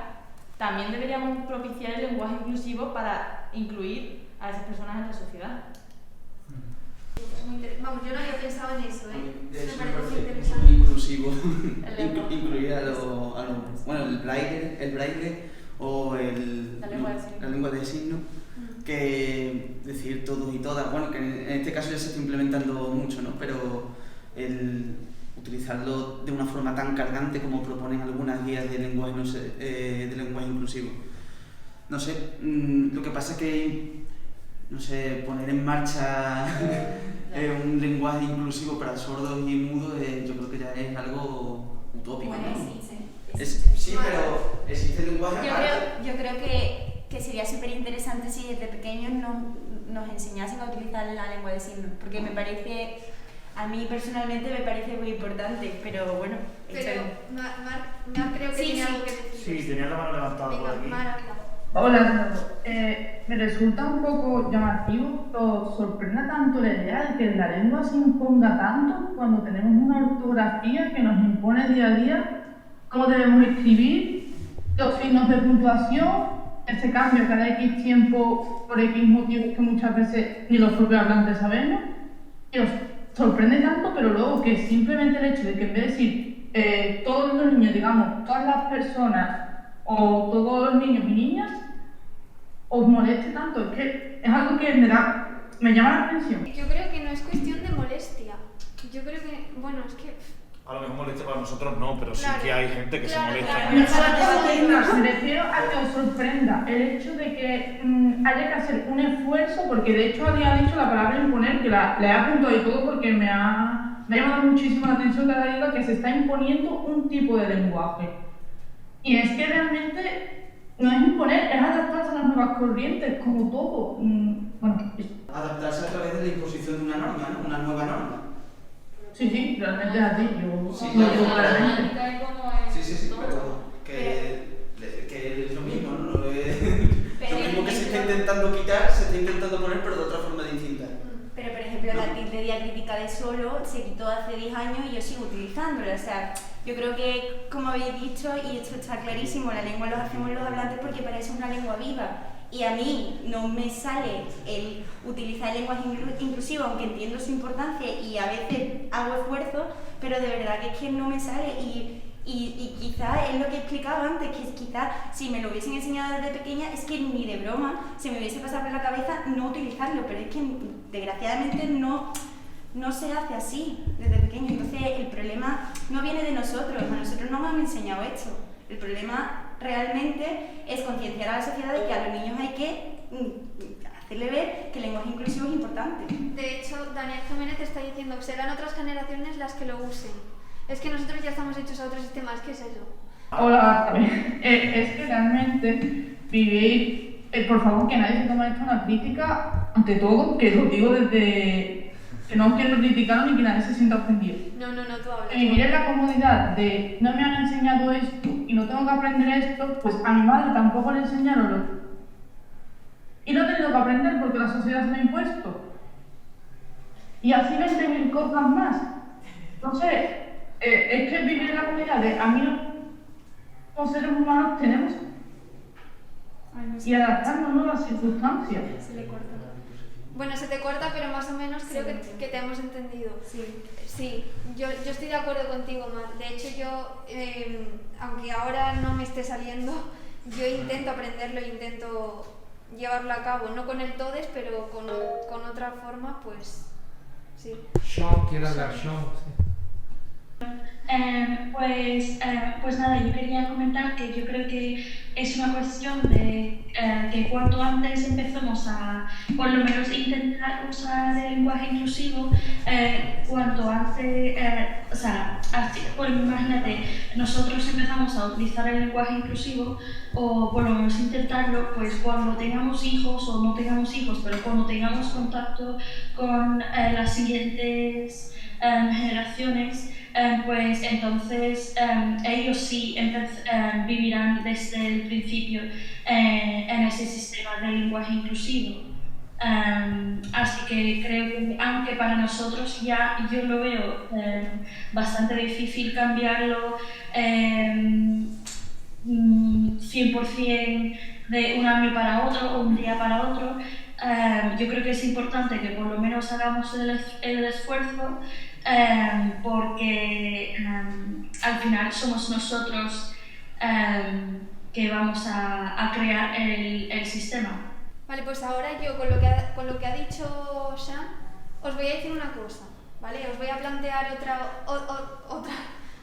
también deberíamos propiciar el lenguaje inclusivo para incluir a esas personas en la sociedad. Vamos, yo no había pensado en eso, Eso me parece muy muy interesante. inclusivo. Incluir el braille o la lengua de signos, que decir todos y todas, bueno, que en este caso ya se está implementando mucho, ¿no? Pero el utilizarlo de una forma tan cargante como proponen algunas guías de lenguaje, de lenguaje inclusivo. No sé, lo que pasa es que, no sé, poner en marcha un lenguaje inclusivo para sordos y mudos, yo creo que ya es algo utópico, ¿no? Sí, Sí, pero existe el lenguaje yo creo que que sería súper interesante si desde pequeños nos enseñasen a utilizar la lengua de signos, porque me parece, a mí personalmente me parece muy importante, pero bueno. Pero Mar creo que tiene algo que decir. Sí, tenía la mano levantada por Venga, aquí. Mar, habla. Hola, me resulta un poco llamativo o sorprende tanto la idea de que la lengua se imponga tanto cuando tenemos una ortografía que nos impone día a día cómo debemos escribir, los signos de puntuación, ese cambio cada X tiempo por X motivos que muchas veces ni los propios hablantes sabemos, y nos sorprende tanto, pero luego que simplemente el hecho de que en vez de decir todos los niños, digamos, todas las personas o todos los niños y niñas, os moleste tanto, es que es algo que me llama la atención. Yo creo que no es cuestión de molestia. Yo creo que, bueno, es que... A lo mejor molestia para nosotros no, pero sí Claro. que hay gente que Claro, se molesta. claro. Me refiero a que os sorprenda el hecho de que haya que hacer un esfuerzo, porque de hecho había dicho la palabra imponer, que la he apuntado y todo porque me ha llamado muchísimo la atención que haya dicho que se está imponiendo un tipo de lenguaje. Y es que realmente no es imponer, es adaptarse a las nuevas corrientes, como todo. Adaptarse a través de la imposición de una norma, ¿no? Una nueva norma. Sí, realmente es así, yo Sí, lo digo claramente. Sí, pero que es lo mismo, ¿no? Lo mismo que se está intentando quitar, se está intentando poner, pero de otra forma distinta. Pero, por ejemplo, la tilde diacrítica de solo se quitó hace 10 años y yo sigo utilizándola. O sea, yo creo que, como habéis dicho, y esto está clarísimo, la lengua los hacemos los hablantes porque para eso es una lengua viva. Y a mí no me sale el utilizar el lenguaje inclusivo, aunque entiendo su importancia y a veces hago esfuerzo, pero de verdad que es que no me sale. Y quizás es lo que explicaba antes, que quizás si me lo hubiesen enseñado desde pequeña, es que ni de broma se me hubiese pasado por la cabeza no utilizarlo, pero es que desgraciadamente no se hace así desde pequeño. Entonces el problema no viene de nosotros, a nosotros no nos han enseñado esto. El problema realmente es concienciar a la sociedad de que a los niños hay que hacerle ver que el lenguaje inclusivo es importante. De hecho, Daniel Jiménez está diciendo que serán otras generaciones las que lo usen. Es que nosotros ya estamos hechos a otro sistema, ¿qué es eso? Hola, es que realmente vivir, por favor, que nadie se tome esto una crítica, ante todo, que lo digo desde que no quiero criticar ni que nadie se sienta ofendido. No, tú hablas. Vivir en la comodidad de no me han enseñado esto y no tengo que aprender esto, pues a mi madre tampoco le enseñaron y lo he tenido que aprender porque la sociedad se lo ha impuesto. Y así 20.000 cosas más. Entonces, es que vivir en la comunidad de a mí como seres humanos tenemos y adaptarnos a nuevas circunstancias. Se le corta. Bueno, se te corta, pero más o menos creo que te hemos entendido. Sí, yo estoy de acuerdo contigo, Mar. De hecho, yo, aunque ahora no me esté saliendo, yo intento aprenderlo e intento llevarlo a cabo. No con el todes, pero con otra forma, pues sí. Sean, quiero hablar, Sean. Pues nada, yo quería comentar que yo creo que es una cuestión de que cuanto antes empecemos a, por lo menos, intentar usar el lenguaje inclusivo, cuanto antes, pues imagínate, nosotros empezamos a utilizar el lenguaje inclusivo, o por lo menos intentarlo, pues cuando tengamos hijos, o no tengamos hijos, pero cuando tengamos contacto con las siguientes generaciones, pues entonces ellos sí vivirán desde el principio en ese sistema de lenguaje inclusivo. Así que creo que, aunque para nosotros ya yo lo veo bastante difícil cambiarlo 100% de un año para otro o un día para otro, yo creo que es importante que por lo menos hagamos el esfuerzo, porque al final somos nosotros que vamos a crear el sistema. Vale, pues ahora yo con lo que ha dicho Sean, os voy a decir una cosa, ¿vale? Os voy a plantear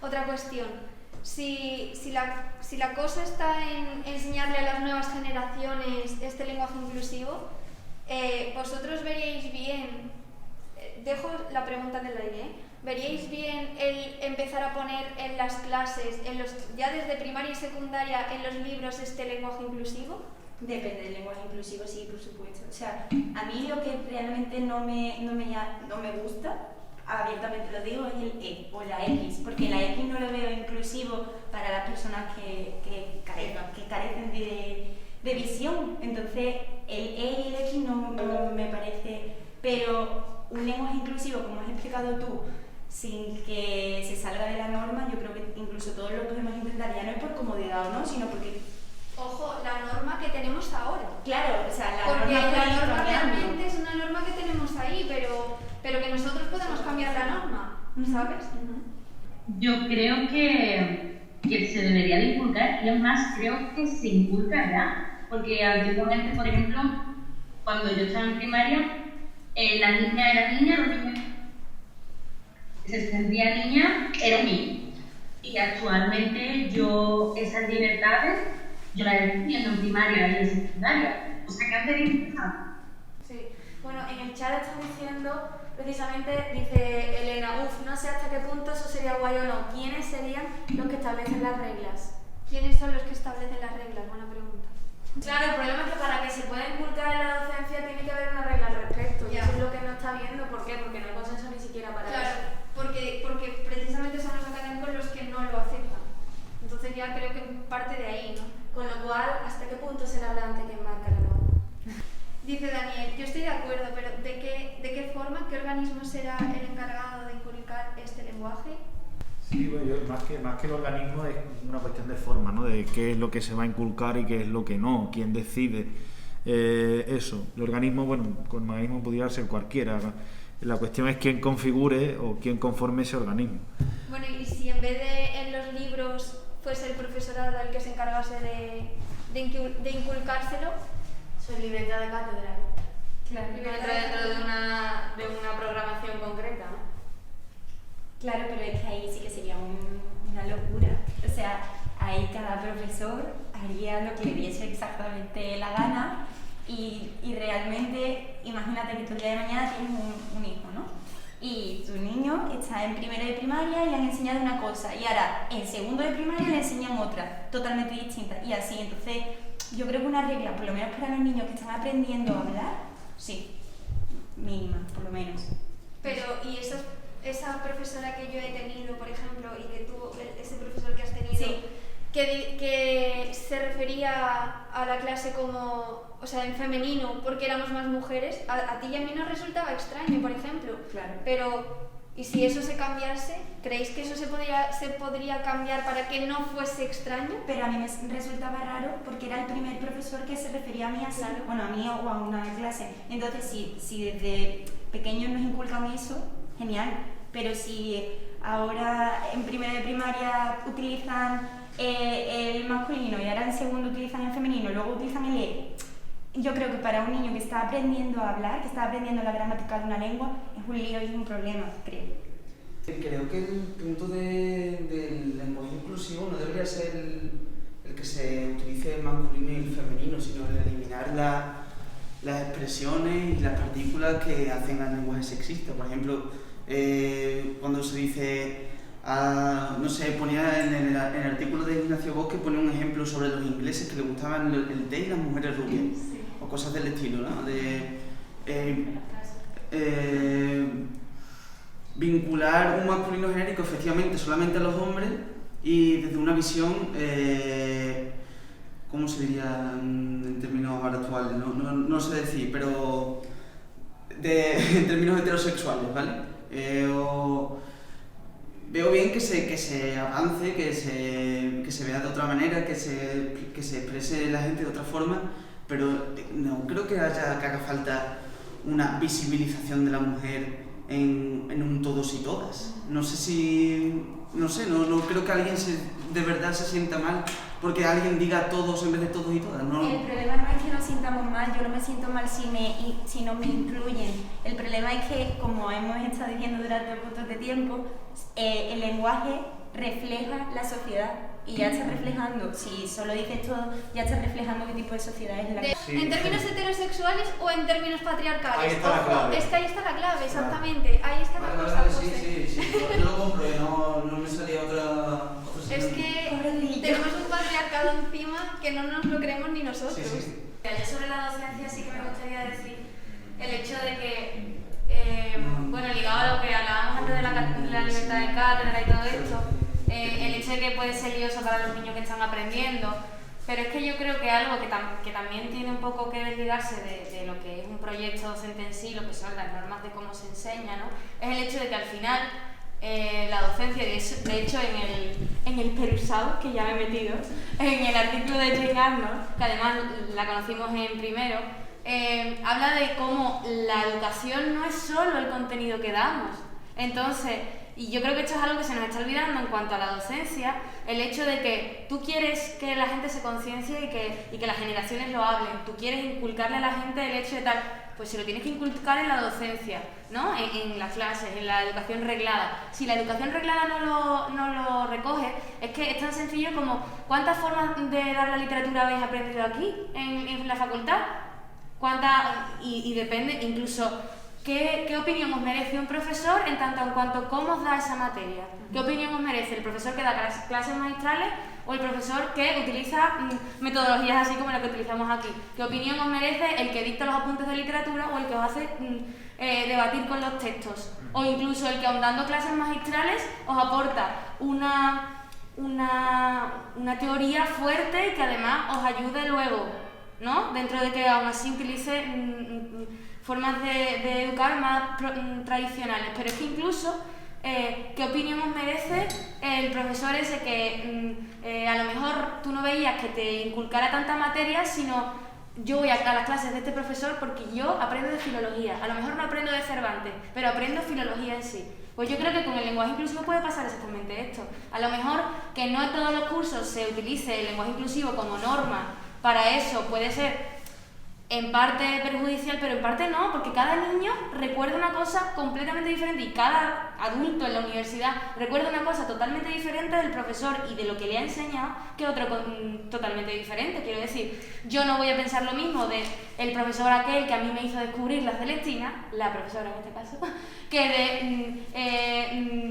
otra cuestión. Si la cosa está en enseñarle a las nuevas generaciones este lenguaje inclusivo, vosotros veríais bien, dejo la pregunta en el aire, ¿veríais bien el empezar a poner en las clases, ya desde primaria y secundaria, en los libros este lenguaje inclusivo? Depende del lenguaje inclusivo, sí, por supuesto. O sea, a mí lo que realmente no me gusta, abiertamente lo digo, es el E o la X, porque la X no lo veo inclusivo para las personas que carecen de visión. Entonces, el E y el X no me parece, pero un lenguaje inclusivo, como has explicado tú, sin que se salga de la norma, yo creo que incluso todos lo podemos intentar, ya no es por comodidad o no, sino porque... Ojo, la norma que tenemos ahora. Claro, o sea, porque norma la norma cambiando. realmente es una norma que tenemos ahí, pero que nosotros podemos cambiar la norma, ¿sabes? Yo creo que se debería de inculcar, y es más, creo que se inculca ya, porque antiguamente, por ejemplo, cuando yo estaba en primaria, la niña era niña, los niños se sentía niña, era un niño. Y actualmente yo esas libertades, yo las estoy viendo en primaria y en secundaria, o sea que antes de empezar. Sí, bueno, en el chat está diciendo, precisamente, dice Elena, no sé hasta qué punto eso sería guay o no. ¿Quiénes serían los que establecen las reglas? ¿Quiénes son los que establecen las reglas? Buena pregunta. Claro, el problema es que para que se pueda inculcar en la docencia tiene que haber una regla al respecto. Y eso es lo que no está viendo. ¿Por qué? Porque no hay consenso ni siquiera para Claro, eso. porque precisamente son los académicos los que no lo aceptan. Entonces ya creo que parte de ahí, ¿no? Con lo cual, ¿hasta qué punto es el hablante que marca la norma? Dice Daniel, yo estoy de acuerdo, pero ¿de qué forma, qué organismo será el encargado de inculcar este lenguaje? Sí, bueno, más que el organismo es una cuestión de forma, ¿no? De qué es lo que se va a inculcar y qué es lo que no, quién decide eso. El organismo, bueno, con organismo pudiera ser cualquiera. La cuestión es quién configure o quién conforme ese organismo. Bueno, y si en vez de en los libros fuese el profesorado el que se encargase de inculcárselo. Su libreta de cátedra. Claro, Dentro de una programación concreta, ¿no? Claro, pero es que ahí sí que sería una locura. O sea, ahí cada profesor haría lo que le diese exactamente la gana y realmente, imagínate que tú el día de mañana tienes un hijo, ¿no? Y tu niño está en primero de primaria y le han enseñado una cosa y ahora en segundo de primaria le enseñan otra, totalmente distinta y así. Entonces, yo creo que una regla, por lo menos para los niños que están aprendiendo a hablar, sí, mínima, por lo menos. Pero, ¿y esa profesora que yo he tenido, por ejemplo, y que tú, ese profesor que has tenido, sí, que se refería a la clase como, o sea, en femenino, porque éramos más mujeres, a ti y a mí nos resultaba extraño, por ejemplo. Claro. Pero, ¿y si eso se cambiase? ¿Creéis que eso se podría cambiar para que no fuese extraño? Pero a mí me resultaba raro porque era el primer profesor que se refería a mí así, Claro. bueno, a mí o a una clase. Entonces, si desde pequeños nos inculcan eso, genial. Pero si ahora en primero de primaria utilizan el masculino y ahora en segundo utilizan el femenino, luego utilizan el E, yo creo que para un niño que está aprendiendo a hablar, que está aprendiendo la gramática de una lengua, es un lío y es un problema, creo. Creo que el punto del lenguaje inclusivo no debería ser el que se utilice el masculino y el femenino, sino el eliminar las expresiones y las partículas que hacen al lenguaje sexista. Por ejemplo, cuando se dice, no sé, ponía en el artículo de Ignacio Bosque, pone un ejemplo sobre los ingleses que les gustaban el té y las mujeres rubias, o cosas del estilo, ¿no? Vincular un masculino genérico efectivamente solamente a los hombres y desde una visión, ¿cómo se diría en términos ahora actuales? No sé decir, pero en términos heterosexuales, ¿vale? Veo bien que se avance, que se vea de otra manera, que se exprese la gente de otra forma, pero no creo que haga falta una visibilización de la mujer en un todos y todas. No creo que alguien de verdad se sienta mal porque alguien diga todos en vez de todos y todas. No. El problema no es que nos sintamos mal, yo no me siento mal si no me incluyen. El problema es que, como hemos estado diciendo durante un montón de tiempo, el lenguaje refleja la sociedad y ya está reflejando, si solo dices todo, ya está reflejando qué tipo de sociedad es la que... ¿En términos heterosexuales o en términos patriarcales? Ahí está la clave. Es que ahí está la clave, exactamente. Ahí está la cosa. Sí, yo lo compro, no me salía otra Es que tenemos un patriarcado encima que no nos lo creemos ni nosotros. Sí. Yo sobre la docencia sí que me gustaría decir el hecho de que, bueno, ligado a lo que hablábamos antes de la libertad de cátedra y todo esto, el hecho de que puede ser lioso para los niños que están aprendiendo, pero es que yo creo que algo que también tiene un poco que desligarse de lo que es un proyecto docente en sí, lo que son las normas de cómo se enseña, ¿no? Es el hecho de que al final la docencia, de hecho en el perusado, que ya me he metido, en el artículo de Jane Arnold, que además la conocimos en primero, habla de cómo la educación no es solo el contenido que damos. Entonces, y yo creo que esto es algo que se nos está olvidando en cuanto a la docencia, el hecho de que tú quieres que la gente se conciencie y que las generaciones lo hablen, tú quieres inculcarle a la gente el hecho de tal, pues se lo tienes que inculcar en la docencia, ¿no? En las clases, en la educación reglada. Si la educación reglada no lo recoge, es que es tan sencillo como ¿cuántas formas de dar la literatura habéis aprendido aquí en la facultad? Y depende incluso ¿qué opinión os merece un profesor en tanto en cuanto cómo os da esa materia? ¿Qué opinión os merece el profesor que da clases magistrales o el profesor que utiliza metodologías así como la que utilizamos aquí? ¿Qué opinión os merece el que dicta los apuntes de literatura o el que os hace debatir con los textos? O incluso el que, aun dando clases magistrales, os aporta una teoría fuerte que además os ayude luego, ¿no? Dentro de que aún así utilice formas de educar más tradicionales. Pero es que incluso, ¿qué opinión os merece el profesor ese que a lo mejor tú no veías que te inculcara tanta materia, sino yo voy a las clases de este profesor porque yo aprendo de filología, a lo mejor no aprendo de Cervantes, pero aprendo filología en sí? Pues yo creo que con el lenguaje inclusivo puede pasar exactamente esto. A lo mejor que no en todos los cursos se utilice el lenguaje inclusivo como norma, para eso puede ser en parte perjudicial, pero en parte no, porque cada niño recuerda una cosa completamente diferente y cada adulto en la universidad recuerda una cosa totalmente diferente del profesor y de lo que le ha enseñado que otro totalmente diferente. Quiero decir, yo no voy a pensar lo mismo de el profesor aquel que a mí me hizo descubrir la Celestina, la profesora en este caso, que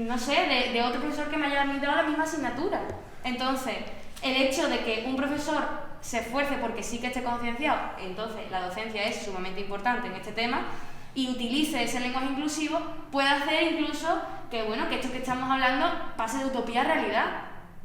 no sé, de otro profesor que me haya dado la misma asignatura. Entonces, el hecho de que un profesor se esfuerce porque sí que esté concienciado, entonces la docencia es sumamente importante en este tema, y utilice ese lenguaje inclusivo, puede hacer incluso que, bueno, que esto que estamos hablando pase de utopía a realidad.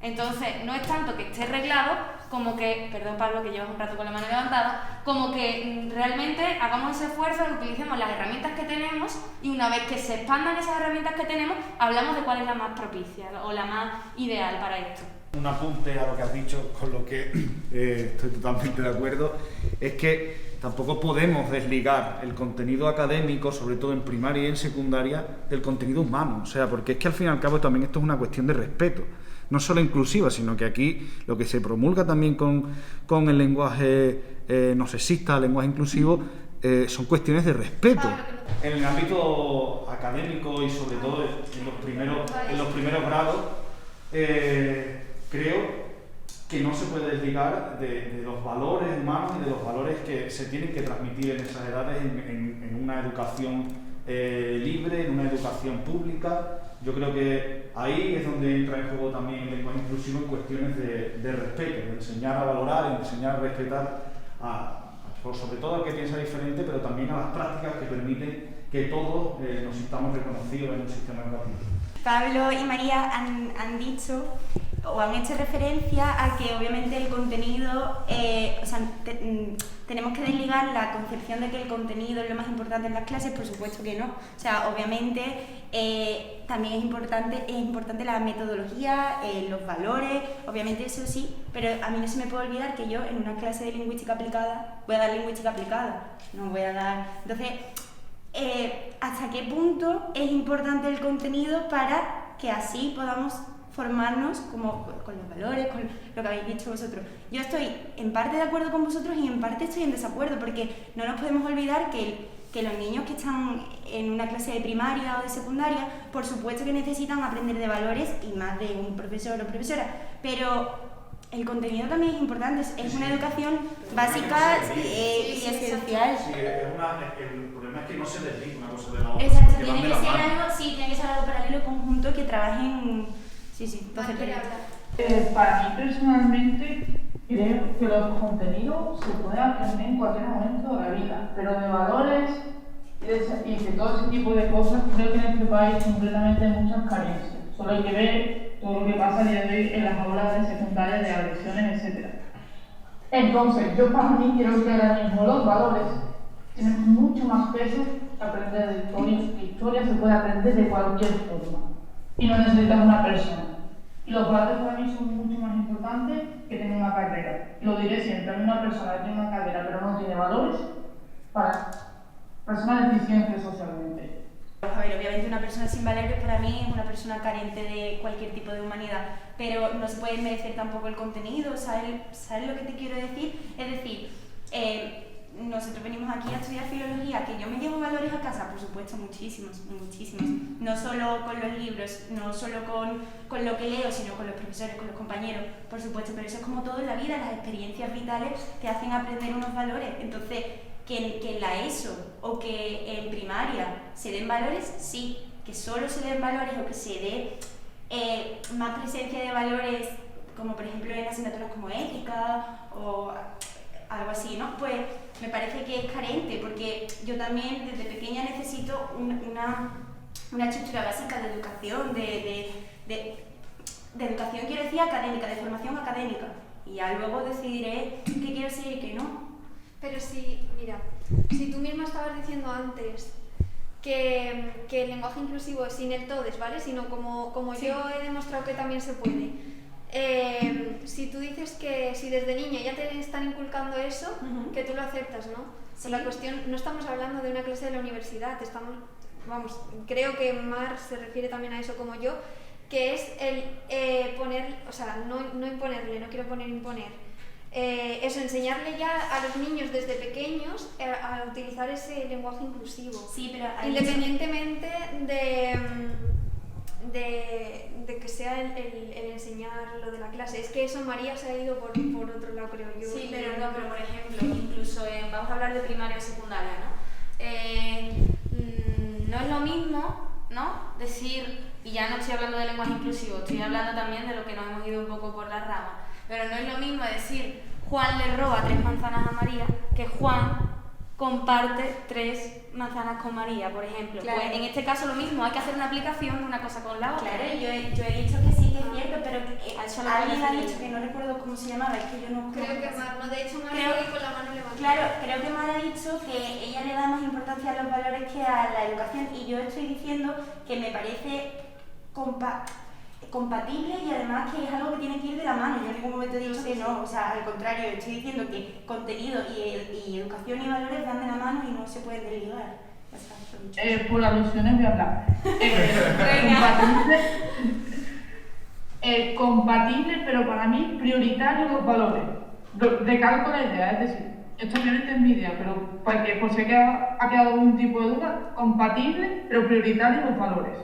Entonces, no es tanto que esté reglado como que, perdón Pablo que llevas un rato con la mano levantada, como que realmente hagamos ese esfuerzo, utilicemos las herramientas que tenemos y una vez que se expandan esas herramientas que tenemos, hablamos de cuál es la más propicia o la más ideal para esto. Un apunte a lo que has dicho, con lo que estoy totalmente de acuerdo, es que tampoco podemos desligar el contenido académico, sobre todo en primaria y en secundaria, del contenido humano. O sea, porque es que al fin y al cabo también esto es una cuestión de respeto. No solo inclusiva, sino que aquí lo que se promulga también con el lenguaje no sexista, el lenguaje inclusivo, son cuestiones de respeto. En el ámbito académico y sobre todo en los primeros grados, creo que no se puede desligar de los valores humanos y de los valores que se tienen que transmitir en esas edades en una educación libre, en una educación pública. Yo creo que ahí es donde entra en juego también el lenguaje inclusivo en cuestiones de respeto, de enseñar a valorar, de enseñar a respetar sobre todo al que piensa diferente, pero también a las prácticas que permiten que todos nos sintamos reconocidos en un sistema educativo. Pablo y María han dicho o han hecho referencia a que obviamente el contenido, tenemos que desligar la concepción de que el contenido es lo más importante en las clases, por supuesto que no. O sea, obviamente también es importante la metodología, los valores, obviamente eso sí, pero a mí no se me puede olvidar que yo en una clase de lingüística aplicada voy a dar lingüística aplicada, no voy a dar... Entonces, ¿hasta qué punto es importante el contenido para que así podamos formarnos como con los valores, con lo que habéis dicho vosotros? Yo estoy en parte de acuerdo con vosotros y en parte estoy en desacuerdo, porque no nos podemos olvidar que los niños que están en una clase de primaria o de secundaria, por supuesto que necesitan aprender de valores y más de un profesor o profesora, pero el contenido también es importante, es una educación básica y esencial. Sí, el problema es que no se desliga una cosa de la otra. Exacto, tiene que ser algo, tiene que ser algo paralelo, conjunto, que trabajen. Sí, entonces para mí personalmente, Creo que los contenidos se pueden aprender en cualquier momento de la vida, pero de valores y de todo ese tipo de cosas, creo que en este país completamente hay muchas carencias. Solo hay que ver todo lo que pasa a día de hoy en las aulas de secundaria, de agresiones, etc. Entonces, yo para mí creo que ahora mismo los valores tienen mucho más peso que aprender de historia. La historia se puede aprender de cualquier forma y no necesitas una persona. Y los valores para mí son mucho más importantes que tener una carrera. Lo diré siempre, a mí una persona que tiene una carrera pero no tiene valores, para personas deficientes socialmente. A ver, obviamente una persona sin valores para mí es una persona carente de cualquier tipo de humanidad, pero no se puede merecer tampoco el contenido, ¿sabes lo que te quiero decir? Es decir, nosotros venimos aquí a estudiar filología, que yo me llevo valores a casa, por supuesto, muchísimos, muchísimos. No solo con los libros, no solo con lo que leo, sino con los profesores, con los compañeros, por supuesto, pero eso es como todo en la vida, las experiencias vitales te hacen aprender unos valores. Entonces, que en la ESO o que en primaria se den valores, sí, que solo se den valores o que se dé más presencia de valores, como por ejemplo en asignaturas como ética o algo así, ¿no? Pues me parece que es carente, porque yo también desde pequeña necesito una estructura básica de educación, de educación, quiero decir, académica, de formación académica, y ya luego decidiré qué quiero ser y qué no. Pero si, mira, si tú misma estabas diciendo antes que el lenguaje inclusivo es sin el todes, ¿vale? Sino como sí. Yo he demostrado que también se puede. Si tú dices que si desde niña ya te están inculcando eso, que tú lo aceptas, ¿no? Sí. Pues la cuestión, no estamos hablando de una clase de la universidad, vamos, creo que Mar se refiere también a eso como yo, que es el poner, o sea, no imponerle, no quiero imponer. Eso, enseñarle ya a los niños desde pequeños a utilizar ese lenguaje inclusivo. Sí, pero independientemente de que sea el enseñar lo de la clase. Es que eso María se ha ido por otro lado, creo yo. Sí, pero por ejemplo, incluso vamos a hablar de primaria o secundaria, ¿no? No es lo mismo, ¿no? Decir, y ya no estoy hablando de lenguaje inclusivo, estoy hablando también de lo que nos hemos ido un poco por las ramas. Pero no es lo mismo decir Juan le roba 3 manzanas a María que Juan comparte 3 manzanas con María, por ejemplo. Claro. Pues en este caso lo mismo, hay que hacer una aplicación de una cosa con la otra. Claro, yo he dicho que sí, que es cierto, pero alguien ha dicho que no recuerdo cómo se llamaba, es que yo no... Creo que Mar, ¿no? De hecho Mar sigue con la mano levantada. Claro, creo que Mar ha dicho que ella le da más importancia a los valores que a la educación, y yo estoy diciendo que me parece compatible y además que es algo que tiene que ir de la mano. Yo en ningún momento he dicho que no, o sea, al contrario, estoy diciendo que contenido y educación y valores van de la mano y no se pueden desligar. Por alusiones voy a hablar. Compatible, pero para mí prioritario los valores. Recalco la idea, es decir, esto obviamente es mi idea, pero por si ha quedado algún tipo de duda, compatible, pero prioritario los valores.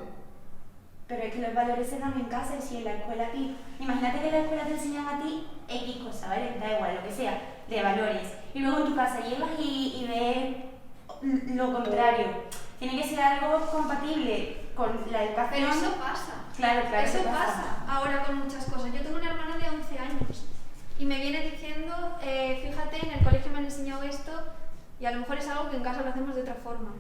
Pero es que los valores se dan en casa, y si en la escuela a ti... Imagínate que en la escuela te enseñan a ti X cosa, ¿vale? Da igual, lo que sea, de valores. Y luego en tu casa llegas y ves lo contrario. Tiene que ser algo compatible con la educación. Pero eso pasa. Claro, eso pasa. Ahora con muchas cosas. Yo tengo una hermana de 11 años y me viene diciendo, fíjate, en el colegio me han enseñado esto y a lo mejor es algo que en casa lo hacemos de otra forma.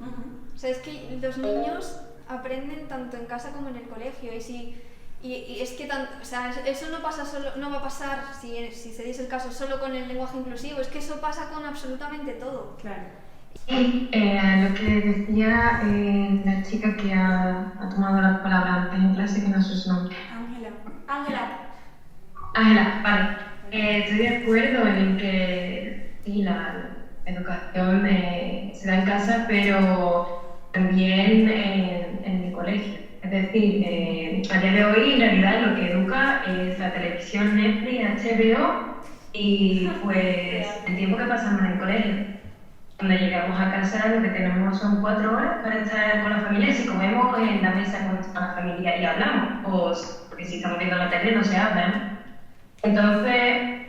O sea, es que los niños aprenden tanto en casa como en el colegio, y es que o sea, eso no va a pasar si se dice el caso solo con el lenguaje inclusivo, es que eso pasa con absolutamente todo. Claro. Y lo que decía la chica que ha tomado la palabra antes en clase, que no sé su nombre. Ángela, vale. Estoy de acuerdo en que sí, la educación se da en casa, pero también en el colegio. Es decir, a día de hoy en realidad lo que educa es la televisión, Netflix, HBO y pues el tiempo que pasamos en el colegio. Cuando llegamos a casa lo que tenemos son 4 horas para estar con la familia, y si comemos en la mesa con la familia y hablamos, porque si estamos viendo la tele no se habla, ¿no? Entonces,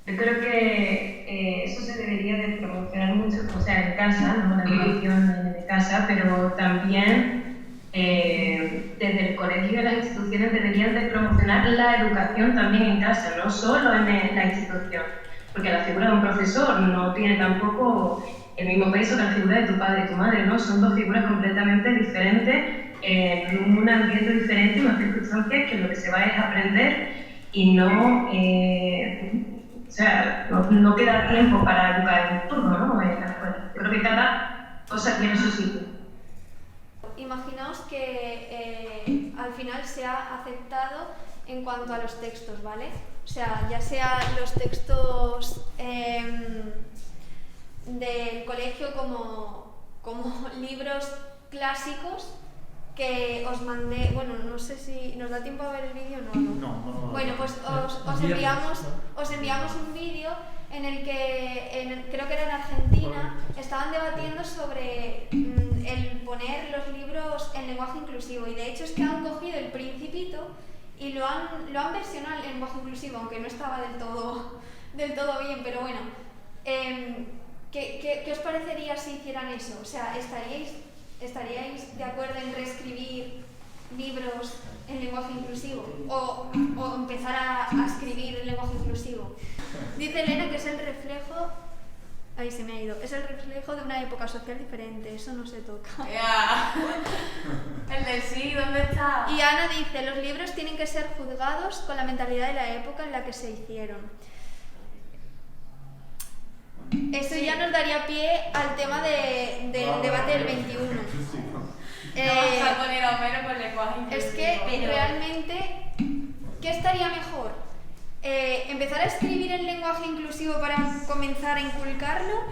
yo creo que eso se debería de promocionar mucho, o sea, en casa, ¿no? La educación de casa, pero también desde el colegio y las instituciones deberían de promocionar la educación también en casa, no solo en la institución, porque la figura de un profesor no tiene tampoco el mismo peso que la figura de tu padre y tu madre, ¿no? Son dos figuras completamente diferentes, en un ambiente diferente y unas circunstancias que lo que se va es aprender y no, no queda tiempo para educar en turno, ¿no? En la escuela. Yo creo que cada cosa tiene su sitio. Imaginaos que al final se ha aceptado en cuanto a los textos, ¿vale? O sea, ya sea los textos del colegio como libros clásicos que os mandé, bueno, no sé si nos da tiempo a ver el vídeo, ¿no? No. Bueno, pues os enviamos un vídeo en el que, creo que era en Argentina, estaban debatiendo sobre el poner los libros en lenguaje inclusivo, y de hecho es que han cogido El Principito y lo han versionado en lenguaje inclusivo, aunque no estaba del todo bien, pero bueno. ¿Qué os parecería si hicieran eso? O sea, ¿estaríais de acuerdo en reescribir libros en lenguaje inclusivo? ¿O empezar a escribir en lenguaje inclusivo? Dice Elena que es el reflejo... Ahí se me ha ido. Es el reflejo de una época social diferente. Eso no se toca. El del sí, ¿dónde está? Y Ana dice, los libros tienen que ser juzgados con la mentalidad de la época en la que se hicieron. Eso ya nos daría pie al tema del debate del 21. Vamos a poner a Homero con lenguaje inclusivo. Es que realmente, ¿qué estaría mejor? ¿Empezar a escribir en lenguaje inclusivo para comenzar a inculcarlo?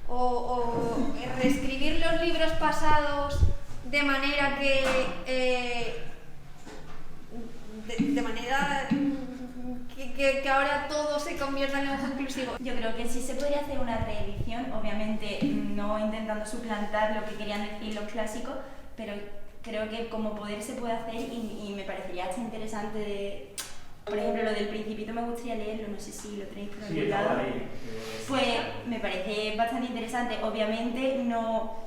¿O reescribir los libros pasados de manera que... de manera... Que ahora todo se convierta en lenguaje inclusivo? Yo creo que sí se podría hacer una reedición, obviamente no intentando suplantar lo que querían decir los clásicos, pero creo que como poder se puede hacer y me parecería hasta interesante por ejemplo, lo del Principito me gustaría leerlo, no sé si lo tenéis por algún lado. Pues me parece bastante interesante, obviamente no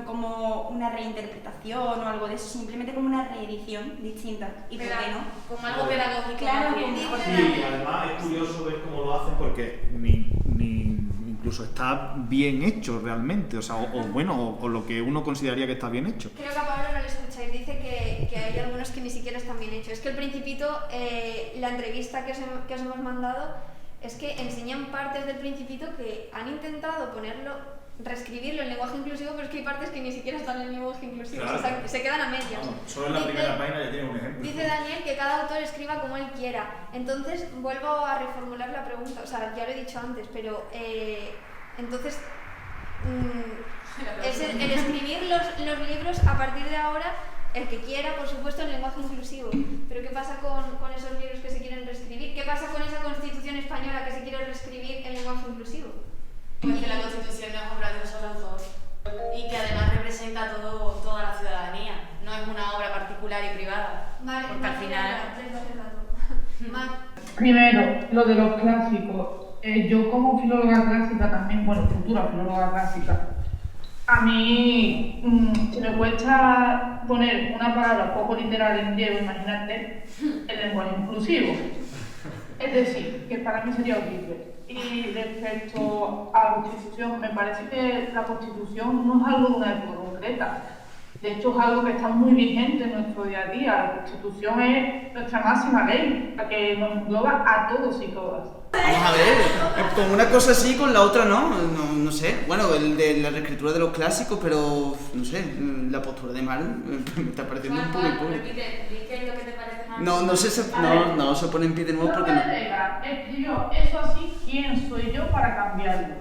como una reinterpretación o algo de eso, simplemente como una reedición distinta. ¿Y por qué no? Como algo pedagógico. Claro, y además es curioso ver cómo lo hacen porque incluso está bien hecho realmente, o sea, o lo que uno consideraría que está bien hecho. Creo que a Pablo no le escucháis, dice que hay algunos que ni siquiera están bien hechos. Es que El Principito, la entrevista que os hemos mandado, es que enseñan partes del Principito que han intentado reescribirlo en lenguaje inclusivo, pero es que hay partes que ni siquiera están en lenguaje inclusivo, claro. O sea, se quedan a medias. Solo en la primera página ya tiene un ejemplo. Dice Daniel que cada autor escriba como él quiera. Entonces, vuelvo a reformular la pregunta, o sea, ya lo he dicho antes, pero entonces es el escribir los libros a partir de ahora, el que quiera, por supuesto, en lenguaje inclusivo. Pero ¿qué pasa con esos libros que se quieren reescribir? ¿Qué pasa con esa Constitución española que se quiere reescribir en lenguaje inclusivo? Pues que la Constitución no es obra de un solo autor y que además representa toda la ciudadanía, no es una obra particular y privada. Vale, porque al final... Primero, lo de los clásicos. Yo como filóloga clásica también, bueno, futura filóloga clásica, a mí se me cuesta poner una palabra poco literal en griego, imagínate, el lenguaje inclusivo. Es decir, que para mí sería horrible. Y respecto a la Constitución, me parece que la Constitución no es algo de una época concreta. De hecho, es algo que está muy vigente en nuestro día a día. La Constitución es nuestra máxima ley, la que nos engloba a todos y todas. Vamos a ver, con una cosa sí, con la otra no sé. Bueno, el de la reescritura de los clásicos, pero no sé, la postura de Mal me está pareciendo un poco impune. Repite, ¿qué es lo que te parece mal? No se pone en pie de nuevo porque no. Escribió eso así, ¿quién soy yo para cambiarlo?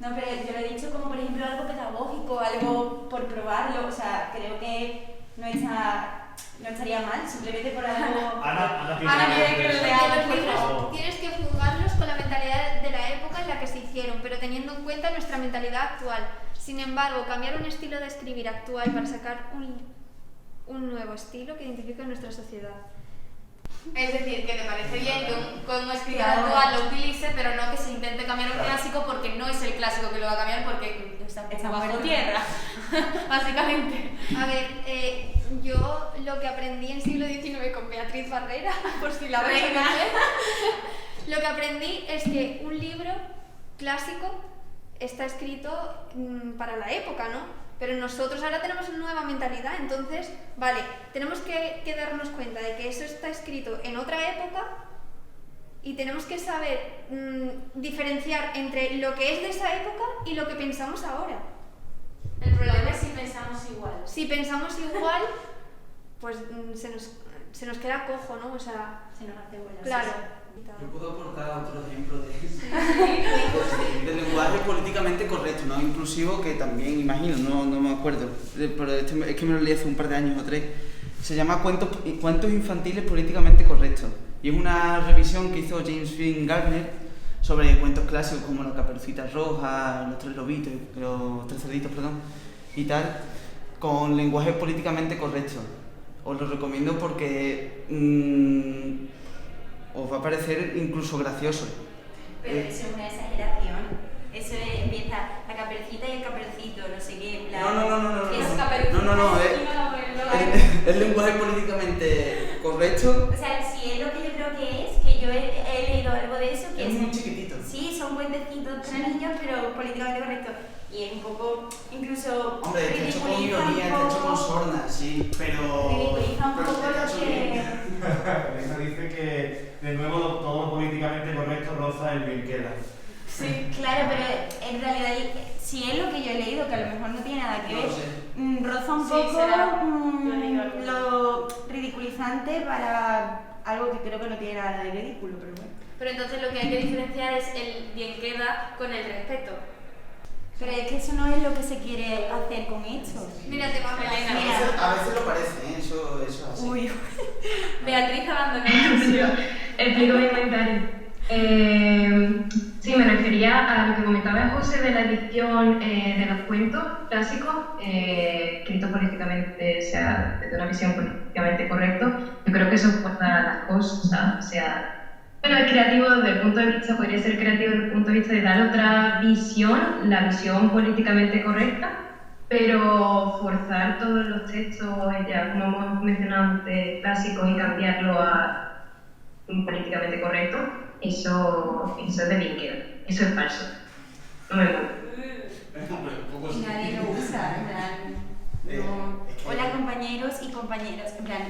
No, pero yo lo he dicho como por ejemplo algo pedagógico, algo por probarlo, o sea, creo que no estaría mal, simplemente por algo... Ana quiere que lo leamos, los libros tienes que juzgarlos con la mentalidad de la época en la que se hicieron, pero teniendo en cuenta nuestra mentalidad actual. Sin embargo, cambiar un estilo de escribir actual para sacar un nuevo estilo que identifique nuestra sociedad. Es decir, que te parece bien que un escritor actual lo utilice, pero no que se intente cambiar un clásico porque no es el clásico que lo va a cambiar porque está bajo tierra, básicamente. A ver, yo lo que aprendí en siglo XIX con Beatriz Barrera, por si la veis, lo que aprendí es que un libro clásico está escrito para la época, ¿no? Pero nosotros ahora tenemos una nueva mentalidad, entonces, vale, tenemos que darnos cuenta de que eso está escrito en otra época y tenemos que saber diferenciar entre lo que es de esa época y lo que pensamos ahora. El problema es si pensamos igual. Si pensamos igual, pues se nos queda cojo, ¿no? O sea, se nos hace bolas. Claro. Yo puedo aportar otro ejemplo de lenguaje políticamente correcto, no inclusivo, que también imagino, no me acuerdo, pero es que me lo leí hace un par de años o 3. Se llama Cuentos infantiles políticamente correctos y es una revisión que hizo James Finn Gardner sobre cuentos clásicos como La Caperucita Roja, Los Tres Cerditos, y tal, con lenguaje políticamente correcto. Os lo recomiendo porque os va a parecer incluso gracioso. Pero eso es una exageración. Eso empieza la caperucita y el caperucito, no sé qué, en plan... No, es lenguaje políticamente correcto. O sea, si es lo que yo creo que yo he leído algo de eso, que es muy chiquitito. Sí, son cuentecitos para niños, pero políticamente correcto. Y es un poco, incluso... Hombre, está hecho con ironía, está hecho con sorna, sí, pero... Ridiculiza un poco lo que... Elena dice que, de nuevo, todo lo políticamente correcto roza el bien queda. Sí, claro, pero en realidad, si es lo que yo he leído, que a lo mejor no tiene nada que ver, roza un poco lo ridiculizante para algo que creo que no tiene nada de ridículo, pero bueno. Pero entonces lo que hay que diferenciar es el bien queda con el respeto. Pero es que eso no es lo que se quiere hacer con esto. Mira, te va a A veces lo parece, eso es así. Uy. Beatriz abandonó la sesión. Explico mi comentario. Sí, me refería a lo que comentaba José de la edición de los cuentos clásicos, escritos políticamente, o sea, desde una visión políticamente correcta. Yo creo que eso fuerza las cosas, o sea, bueno, es creativo desde el punto de vista, podría ser creativo desde el punto de vista de dar otra visión, la visión políticamente correcta, pero forzar todos los textos, ya como hemos mencionado antes, clásicos y cambiarlo a un políticamente correcto, eso es de bien queda. Eso es falso. No me muero. Y nadie lo usa, en plan. Hola compañeros y compañeras, en plan.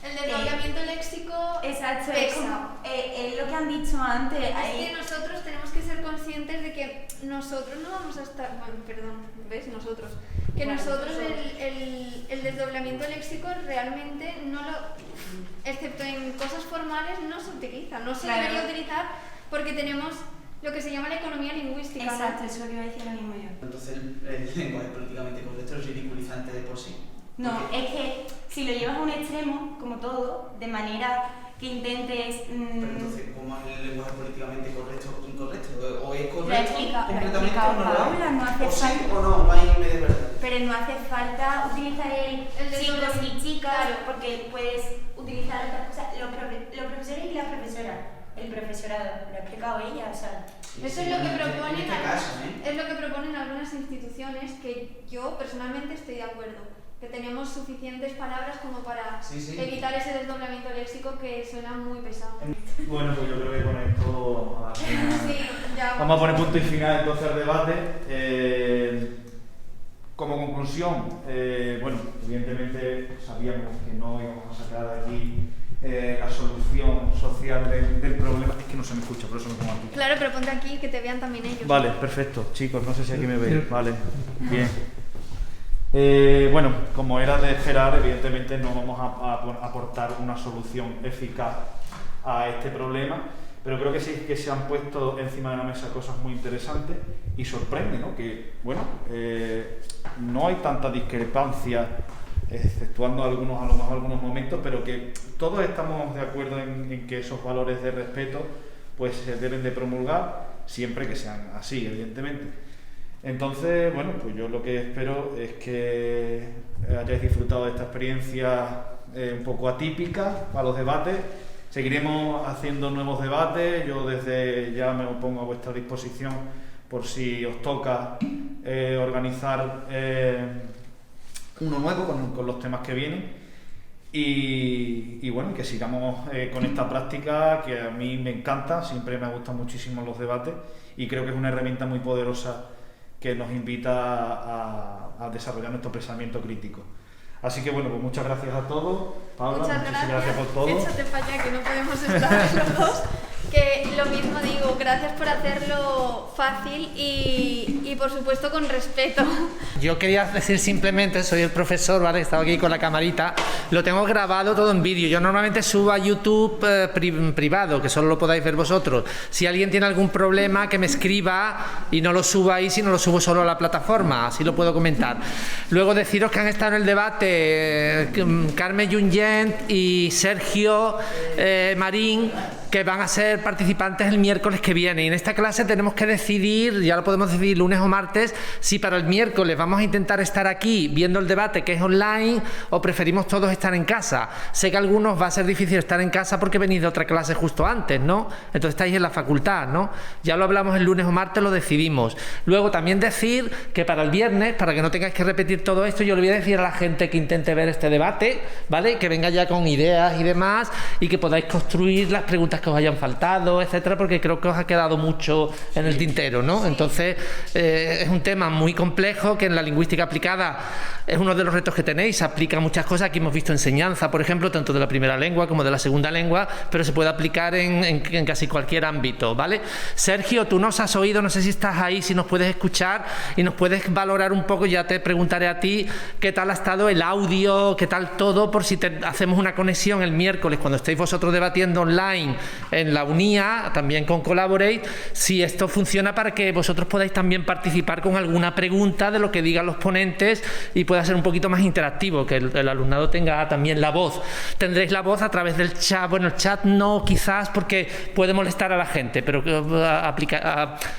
El desdoblamiento léxico. Exacto, pesa. Es lo que han dicho antes. Es que nosotros tenemos que ser conscientes de que nosotros no vamos a estar. Bueno, perdón, ¿ves? Nosotros. Que nosotros el desdoblamiento léxico realmente no lo. Excepto en cosas formales, no se utiliza. No se debería utilizar porque tenemos lo que se llama la economía lingüística. Exacto, eso es lo que iba a decir ahora mismo yo. Entonces el lenguaje políticamente correcto es ridiculizante de por sí. No, es que si lo llevas a un extremo, como todo, de manera que intentes... Pero entonces, ¿cómo es el lenguaje políticamente correcto o incorrecto? ¿O es correcto completamente o no lo es? No hace o sí falta, o no hay media verdad. pero no hace falta utilizar el chicos y chicas, porque puedes utilizar otras cosas. Los profesores y las profesoras, el profesorado, lo ha explicado ella, o sea... Eso es lo que proponen, es lo que proponen algunas instituciones que yo personalmente estoy de acuerdo. Que tenemos suficientes palabras como para evitar ese desdoblamiento léxico que suena muy pesado. Bueno, pues yo creo que con esto ya vamos a poner punto y final entonces al debate. Como conclusión, bueno, evidentemente sabíamos que no íbamos a sacar de aquí la solución social del problema. Es que no se me escucha, por eso me pongo aquí. Claro, pero ponte aquí que te vean también ellos. Vale, perfecto. Chicos, no sé si aquí me veis. Vale, bien. Bueno, como era de esperar, evidentemente no vamos a aportar una solución eficaz a este problema, pero creo que sí que se han puesto encima de la mesa cosas muy interesantes y sorprende, ¿no? Que, bueno, no hay tanta discrepancia, exceptuando a lo mejor algunos momentos, pero que todos estamos de acuerdo en que esos valores de respeto pues se deben de promulgar, siempre que sean así, evidentemente. Entonces, bueno, pues yo lo que espero es que hayáis disfrutado de esta experiencia un poco atípica para los debates. Seguiremos haciendo nuevos debates, yo desde ya me pongo a vuestra disposición por si os toca organizar uno nuevo con los temas que vienen. Y bueno, que sigamos con esta práctica que a mí me encanta, siempre me gustan muchísimo los debates y creo que es una herramienta muy poderosa que nos invita a desarrollar nuestro pensamiento crítico. Así que bueno, pues muchas gracias a todos. Paula, muchísimas gracias por todo. Échate para allá que no podemos estar los dos. Que lo mismo digo, gracias por hacerlo fácil y por supuesto con respeto. Yo quería decir simplemente, soy el profesor, ¿vale? Estaba aquí con la camarita, lo tengo grabado todo en vídeo. Yo normalmente subo a YouTube privado, que solo lo podáis ver vosotros. Si alguien tiene algún problema, que me escriba y no lo suba ahí, sino lo subo solo a la plataforma, así lo puedo comentar. Luego deciros que han estado en el debate Carmen Junyent y Sergio Marín, que van a ser participantes el miércoles que viene. Y en esta clase tenemos que decidir, ya lo podemos decidir lunes o martes, si para el miércoles vamos a intentar estar aquí viendo el debate, que es online, o preferimos todos estar en casa. Sé que a algunos va a ser difícil estar en casa porque venís de otra clase justo antes, ¿no? Entonces estáis en la facultad, ¿no? Ya lo hablamos el lunes o martes, lo decidimos. Luego también decir que para el viernes, para que no tengáis que repetir todo esto, yo le voy a decir a la gente que intente ver este debate, ¿vale? Que venga ya con ideas y demás, y que podáis construir las preguntas que os hayan faltado, etcétera, porque creo que os ha quedado mucho en el tintero, ¿no? Entonces, es un tema muy complejo que en la lingüística aplicada es uno de los retos que tenéis. Se aplica muchas cosas. Aquí hemos visto enseñanza, por ejemplo, tanto de la primera lengua como de la segunda lengua, pero se puede aplicar en casi cualquier ámbito, ¿vale? Sergio, tú nos has oído, no sé si estás ahí, si nos puedes escuchar y nos puedes valorar un poco. Ya te preguntaré a ti qué tal ha estado el audio, qué tal todo, por si hacemos una conexión el miércoles cuando estéis vosotros debatiendo online en la UNIA, también con Collaborate, si esto funciona para que vosotros podáis también participar con alguna pregunta de lo que digan los ponentes y pueda ser un poquito más interactivo, que el alumnado tenga también la voz. Tendréis la voz a través del chat. Bueno, el chat no, quizás, porque puede molestar a la gente, pero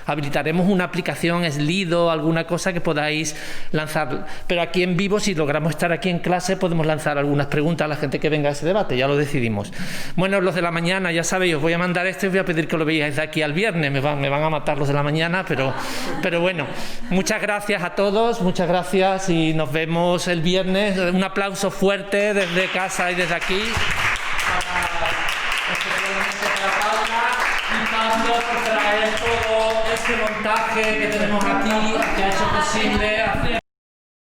habilitaremos una aplicación Slido, alguna cosa que podáis lanzar. Pero aquí en vivo, si logramos estar aquí en clase, podemos lanzar algunas preguntas a la gente que venga a ese debate, ya lo decidimos. Bueno, los de la mañana, ya sabéis, os voy a mandar esto y os voy a pedir que lo veáis de aquí al viernes. Me van a matar los de la mañana, pero bueno, muchas gracias a todos, muchas gracias y nos vemos el viernes. Un aplauso fuerte desde casa y desde aquí para Paula y Pablo por traer todo este montaje que tenemos aquí, que ha hecho posible hacer